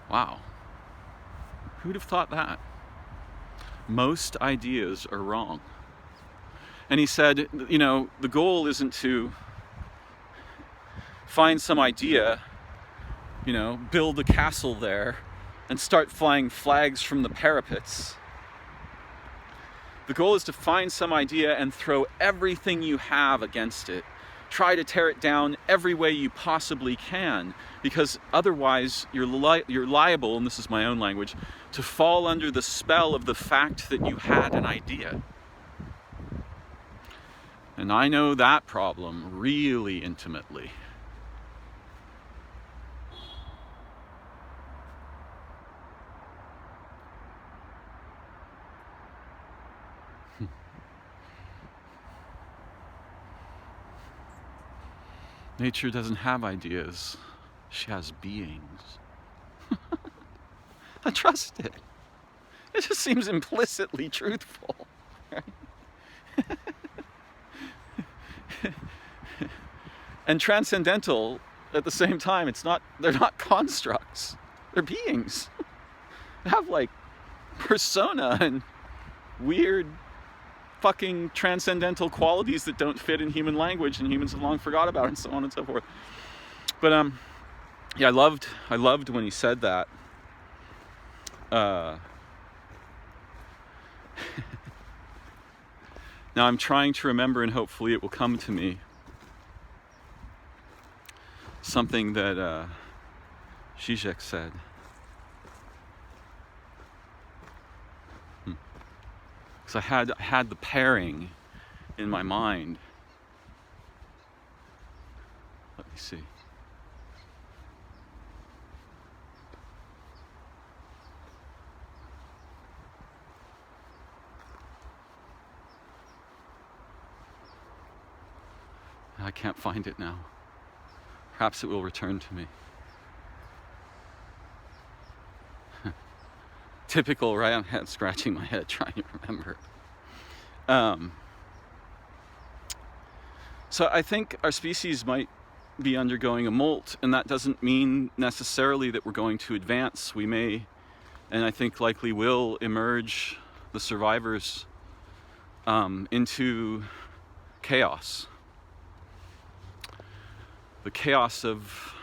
Wow. Who'd have thought that? Most ideas are wrong. And he said, the goal isn't to find some idea, build a castle there and start flying flags from the parapets. The goal is to find some idea and throw everything you have against it. Try to tear it down every way you possibly can, because otherwise you're liable, and this is my own language, to fall under the spell of the fact that you had an idea. And I know that problem really intimately. Nature doesn't have ideas. She has beings. I trust it. It just seems implicitly truthful, right? And transcendental at the same time. They're not constructs. They're beings. They have persona and weird fucking transcendental qualities that don't fit in human language and humans have long forgot about, and so on and so forth. But I loved when he said that. Now I'm trying to remember, and hopefully it will come to me, something that Zizek said. Because I had the pairing in my mind. Let me see. I can't find it now. Perhaps it will return to me. Typical, right? I'm scratching my head trying to remember. So I think our species might be undergoing a molt, and that doesn't mean necessarily that we're going to advance. We may, and I think likely will, emerge, the survivors, into chaos. The chaos of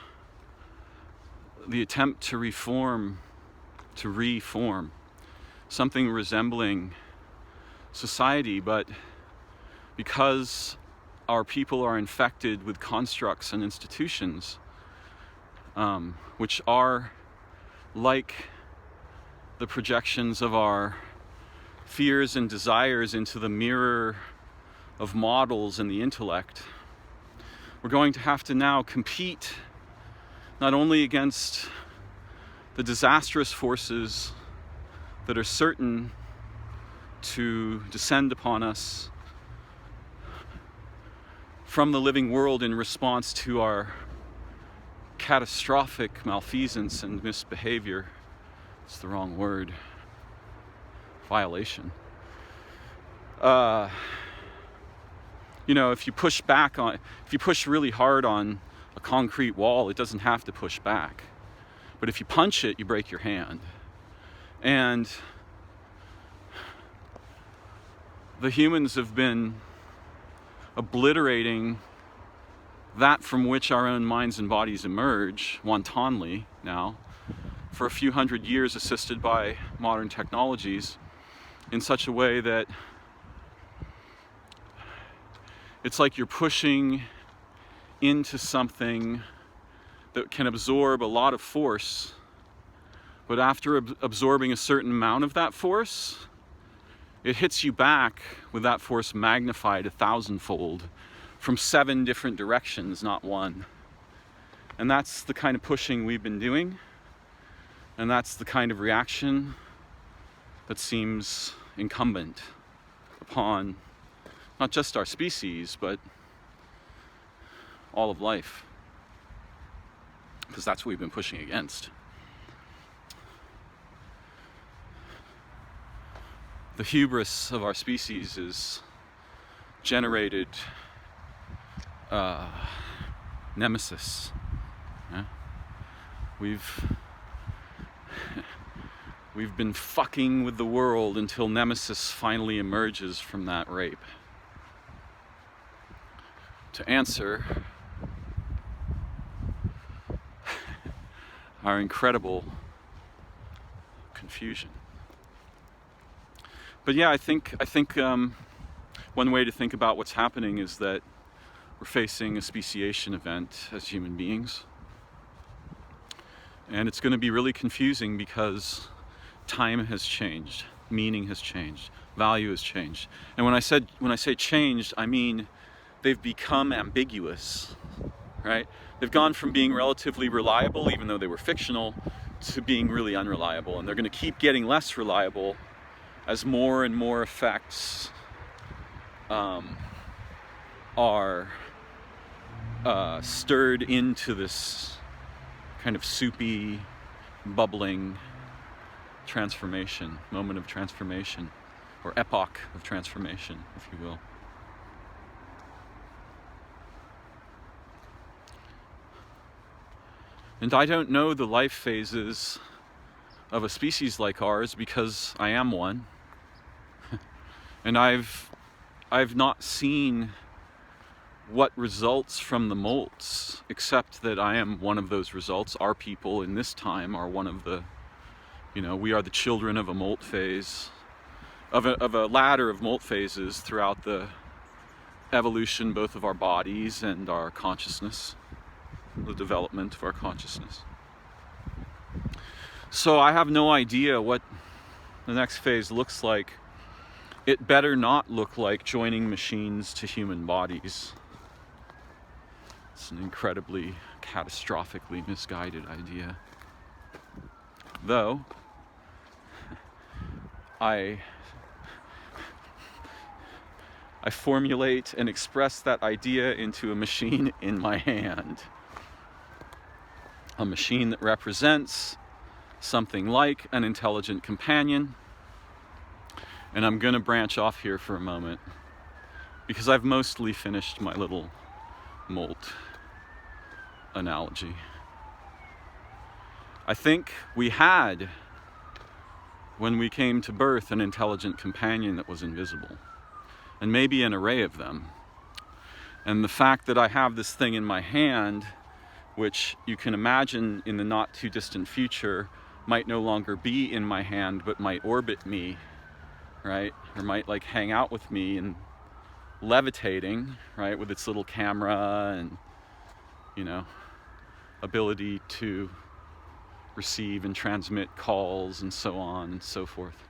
the attempt to reform, something resembling society, but because our people are infected with constructs and institutions which are like the projections of our fears and desires into the mirror of models in the intellect, we're going to have to now compete not only against the disastrous forces that are certain to descend upon us from the living world in response to our catastrophic malfeasance and misbehavior. It's the wrong word. Violation. If you push really hard on a concrete wall, it doesn't have to push back. But if you punch it, you break your hand. And the humans have been obliterating that from which our own minds and bodies emerge wantonly now for a few hundred years, assisted by modern technologies, in such a way that it's like you're pushing into something that can absorb a lot of force, but after absorbing a certain amount of that force, it hits you back with that force magnified 1,000-fold from 7 different directions, not one. And that's the kind of pushing we've been doing, and that's the kind of reaction that seems incumbent upon not just our species, but all of life, because that's what we've been pushing against. The hubris of our species is generated nemesis. Yeah? We've been fucking with the world until nemesis finally emerges from that rape to answer our incredible confusion. But yeah, I think one way to think about what's happening is that we're facing a speciation event as human beings. And it's going to be really confusing because time has changed, meaning has changed, value has changed. And when I say changed, I mean they've become ambiguous, right? They've gone from being relatively reliable, even though they were fictional, to being really unreliable. And they're going to keep getting less reliable as more and more effects are stirred into this kind of soupy, bubbling transformation, moment of transformation, or epoch of transformation, if you will. And I don't know the life phases of a species like ours because I am one. And I've not seen what results from the molts, except that I am one of those results. Our people in this time are one of the, we are the children of a molt phase, of a ladder of molt phases throughout the evolution both of our bodies and our consciousness, the development of our consciousness. So I have no idea what the next phase looks like. It better not look like joining machines to human bodies. It's an incredibly catastrophically misguided idea. Though, I formulate and express that idea into a machine in my hand. A machine that represents something like an intelligent companion. And I'm going to branch off here for a moment because I've mostly finished my little molt analogy. I think we had, when we came to birth, an intelligent companion that was invisible, and maybe an array of them. And the fact that I have this thing in my hand, which you can imagine in the not too distant future might no longer be in my hand but might orbit me right? Or might like hang out with me and levitating, right, with its little camera and, you know, ability to receive and transmit calls and so on and so forth.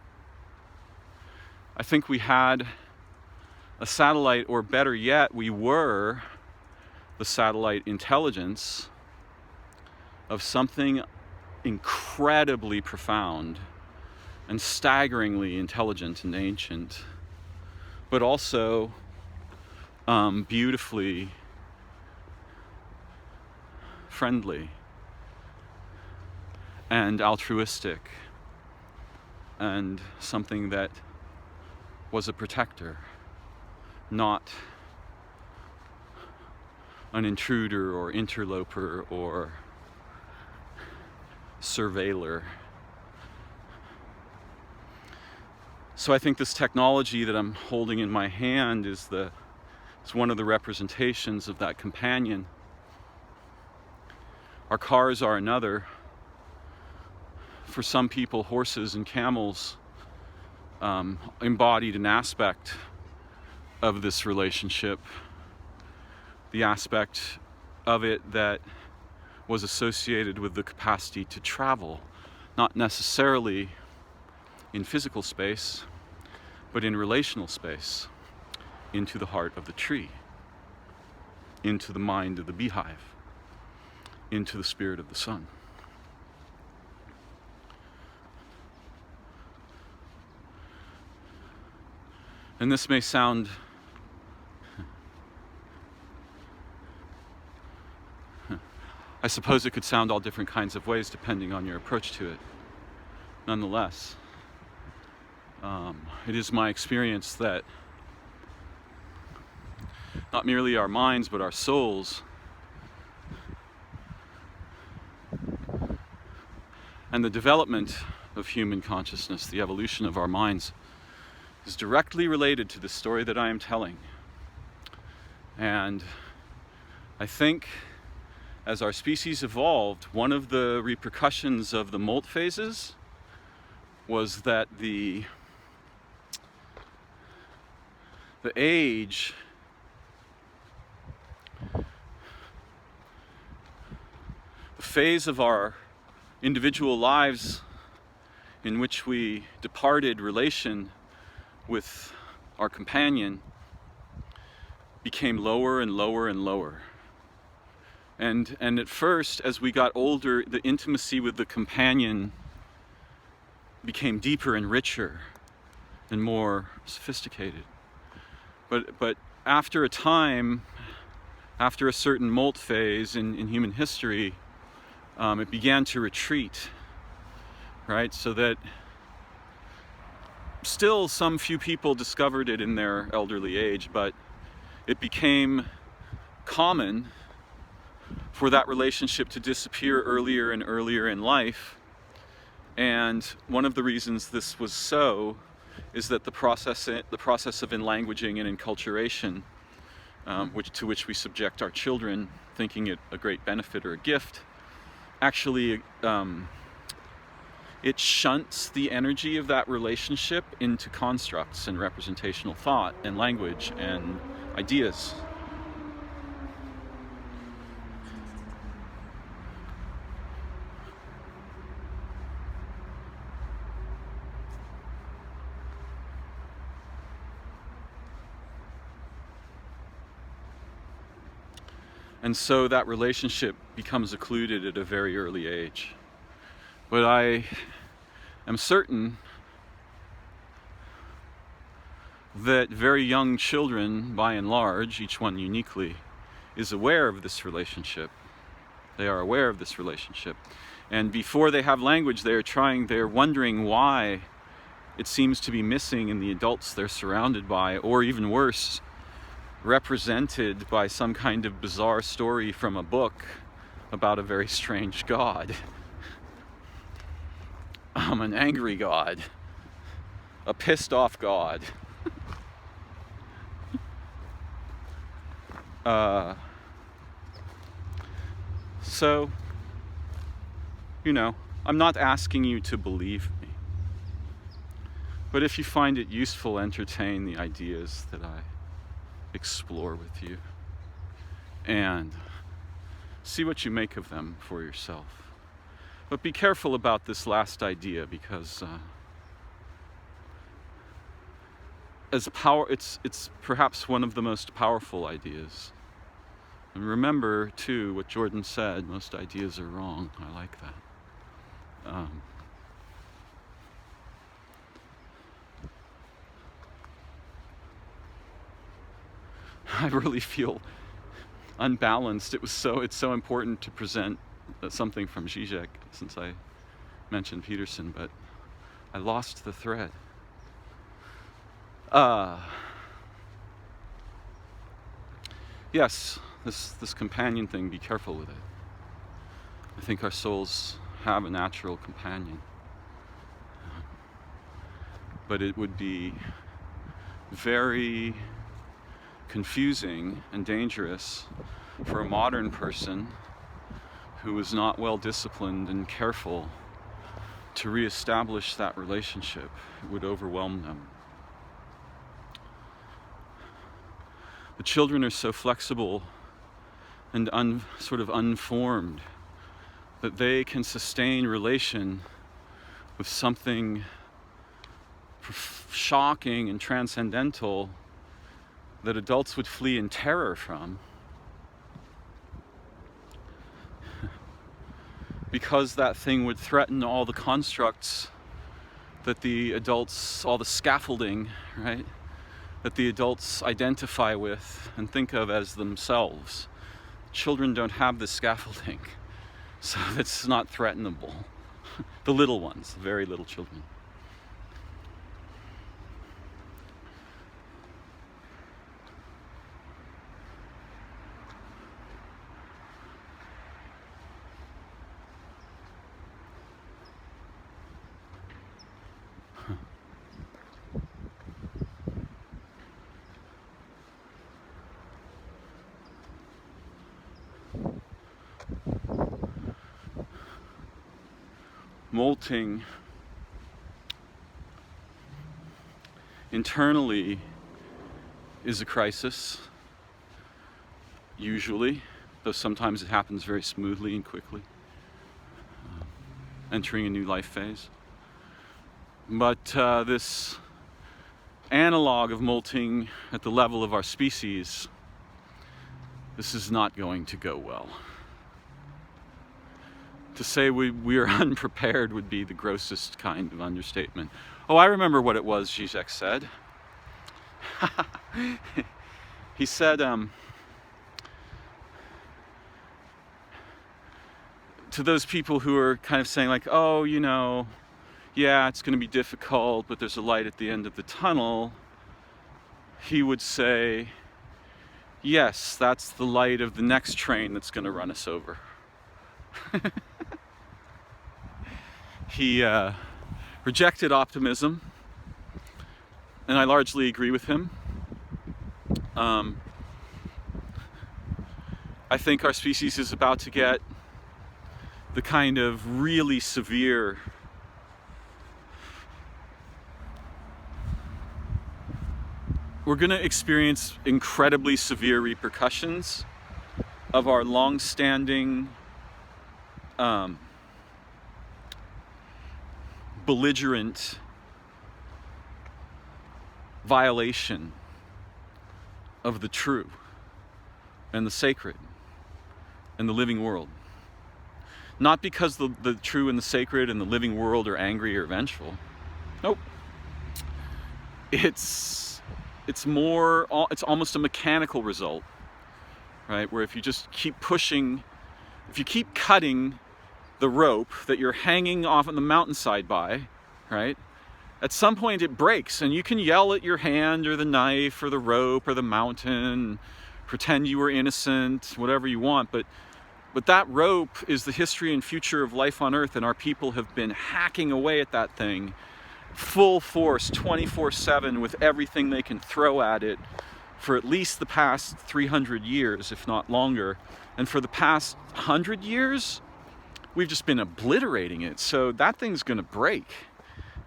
I think we had a satellite, or better yet, we were the satellite intelligence of something incredibly profound and staggeringly intelligent and ancient, but also beautifully friendly and altruistic, and something that was a protector, not an intruder or interloper or surveiller. So I think this technology that I'm holding in my hand is one of the representations of that companion. Our cars are another. For some people, horses and camels embodied an aspect of this relationship, the aspect of it that was associated with the capacity to travel, not necessarily in physical space, but in relational space, into the heart of the tree, into the mind of the beehive, into the spirit of the sun. And this may sound I suppose it could sound all different kinds of ways depending on your approach to it. Nonetheless, it is my experience that not merely our minds, but our souls and the development of human consciousness, the evolution of our minds, is directly related to the story that I am telling. And I think as our species evolved, one of the repercussions of the molt phases was that the age the phase of our individual lives in which we departed relation with our companion became lower and lower and lower. And at first, as we got older, the intimacy with the companion became deeper and richer and more sophisticated. But after a time, after a certain molt phase in human history, it began to retreat, right? So that still some few people discovered it in their elderly age, but it became common for that relationship to disappear earlier and earlier in life. And one of the reasons this was so is that the process of enlanguaging and enculturation, to which we subject our children, thinking it a great benefit or a gift, actually it shunts the energy of that relationship into constructs and representational thought and language and ideas. And so that relationship becomes occluded at a very early age. But I am certain that very young children, by and large, each one uniquely, is aware of this relationship. They are aware of this relationship. And before they have language, they're wondering why it seems to be missing in the adults they're surrounded by, or even worse, represented by some kind of bizarre story from a book about a very strange god. An angry god. A pissed off god. So, I'm not asking you to believe me. But if you find it useful, entertain the ideas that I explore with you and see what you make of them for yourself. But be careful about this last idea, because it's perhaps one of the most powerful ideas. And remember, too, what Jordan said, most ideas are wrong. I like that. I really feel unbalanced. It's so important to present something from Zizek, since I mentioned Peterson, but I lost the thread. Yes, this companion thing, be careful with it. I think our souls have a natural companion. But it would be very confusing and dangerous for a modern person who is not well disciplined and careful to reestablish that relationship. It would overwhelm them. The children are so flexible and sort of unformed that they can sustain relation with something shocking and transcendental that adults would flee in terror from, because that thing would threaten all the constructs that the adults, all the scaffolding, right, that the adults identify with and think of as themselves. Children don't have this scaffolding, so it's not threatenable. The little ones, the very little children. Molting internally is a crisis, usually, though sometimes it happens very smoothly and quickly, entering a new life phase. But this analog of molting at the level of our species, this is not going to go well. To say we are unprepared would be the grossest kind of understatement. Oh, I remember what it was Zizek said. He said, to those people who are kind of saying like, oh, you know, yeah, it's going to be difficult, but there's a light at the end of the tunnel, he would say, yes, that's the light of the next train that's going to run us over. He rejected optimism, and I largely agree with him. I think our species is about to get the kind of really severe we're going to experience incredibly severe repercussions of our long-standing belligerent violation of the true and the sacred and the living world. Not because the true and the sacred and the living world are angry or vengeful. Nope. It's almost a mechanical result, right? Where if you just keep pushing, if you keep cutting the rope that you're hanging off on the mountainside by, right? At some point it breaks, and you can yell at your hand or the knife or the rope or the mountain, pretend you were innocent, whatever you want, but that rope is the history and future of life on Earth, and our people have been hacking away at that thing full force, 24/7, with everything they can throw at it for at least the past 300 years, if not longer. And for the past 100 years, we've just been obliterating it. So that thing's going to break.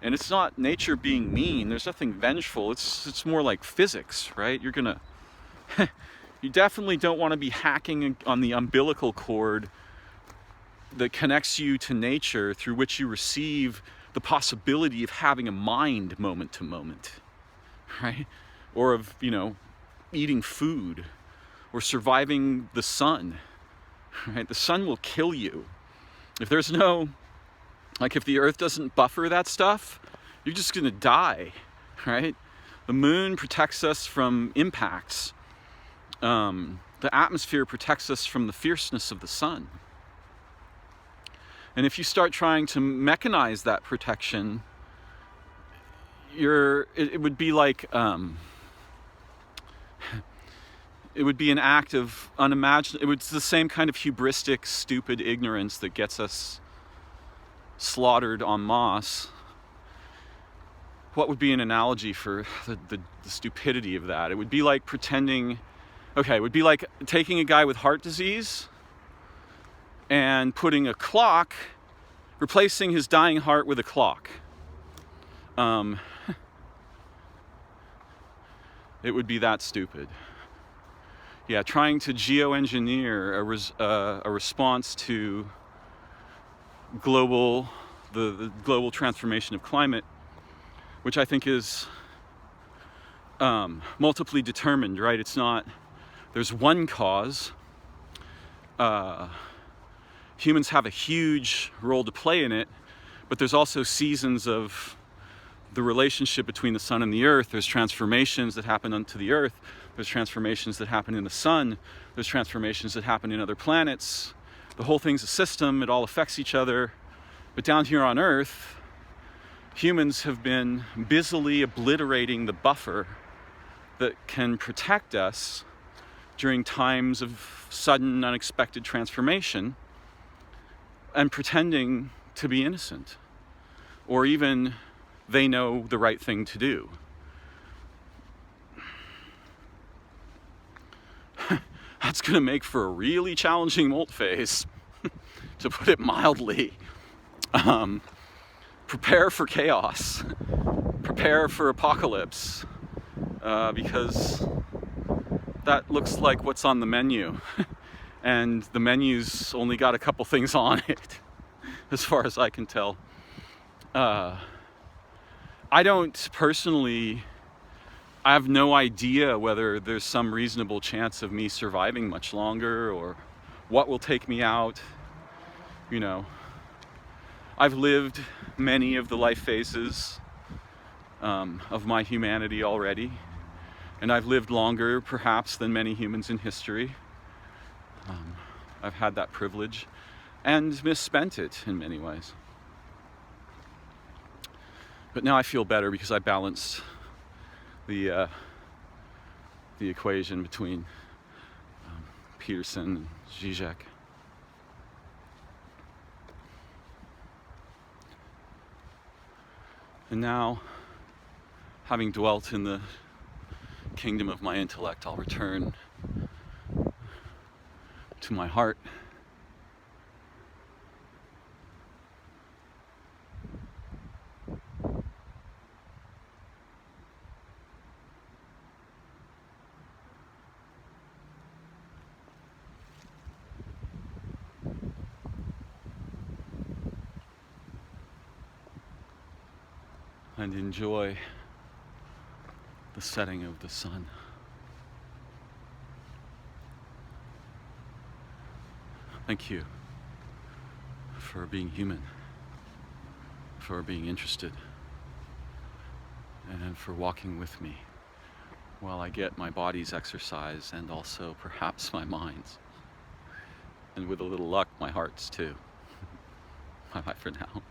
And it's not nature being mean. There's nothing vengeful. It's more like physics, right? You're gonna, you definitely don't want to be hacking on the umbilical cord that connects you to nature, through which you receive the possibility of having a mind moment to moment, right? Or of, eating food, or surviving the sun, right? The sun will kill you. If there's no, if the earth doesn't buffer that stuff, you're just gonna die, right? The moon protects us from impacts. The atmosphere protects us from the fierceness of the sun. And if you start trying to mechanize that protection, it would be like, it would be an act of unimaginable. It's the same kind of hubristic, stupid ignorance that gets us slaughtered en masse. What would be an analogy for the stupidity of that? It would be like pretending, it would be like taking a guy with heart disease and putting a clock, replacing his dying heart with a clock. It would be that stupid. Yeah, trying to geoengineer a response to the global transformation of climate, which I think is multiply determined, right? It's not, there's one cause. Humans have a huge role to play in it, but there's also seasons of the relationship between the sun and the earth. There's transformations that happen onto the earth. There's transformations that happen in the sun. There's transformations that happen in other planets. The whole thing's a system. It all affects each other. But down here on earth, humans have been busily obliterating the buffer that can protect us during times of sudden, unexpected transformation, and pretending to be innocent, or even they know the right thing to do. That's going to make for a really challenging molt phase, to put it mildly. Prepare for chaos. Prepare for apocalypse, because that looks like what's on the menu. And the menu's only got a couple things on it, as far as I can tell. I don't personally, I have no idea whether there's some reasonable chance of me surviving much longer, or what will take me out. I've lived many of the life phases of my humanity already, and I've lived longer perhaps than many humans in history. I've had that privilege and misspent it in many ways. But now I feel better because I balanced the equation between Peterson and Zizek. And now, having dwelt in the kingdom of my intellect, I'll return to my heart. And enjoy the setting of the sun. Thank you for being human, for being interested, and for walking with me while I get my body's exercise, and also perhaps my mind's. And with a little luck, my heart's too. Bye-bye for now.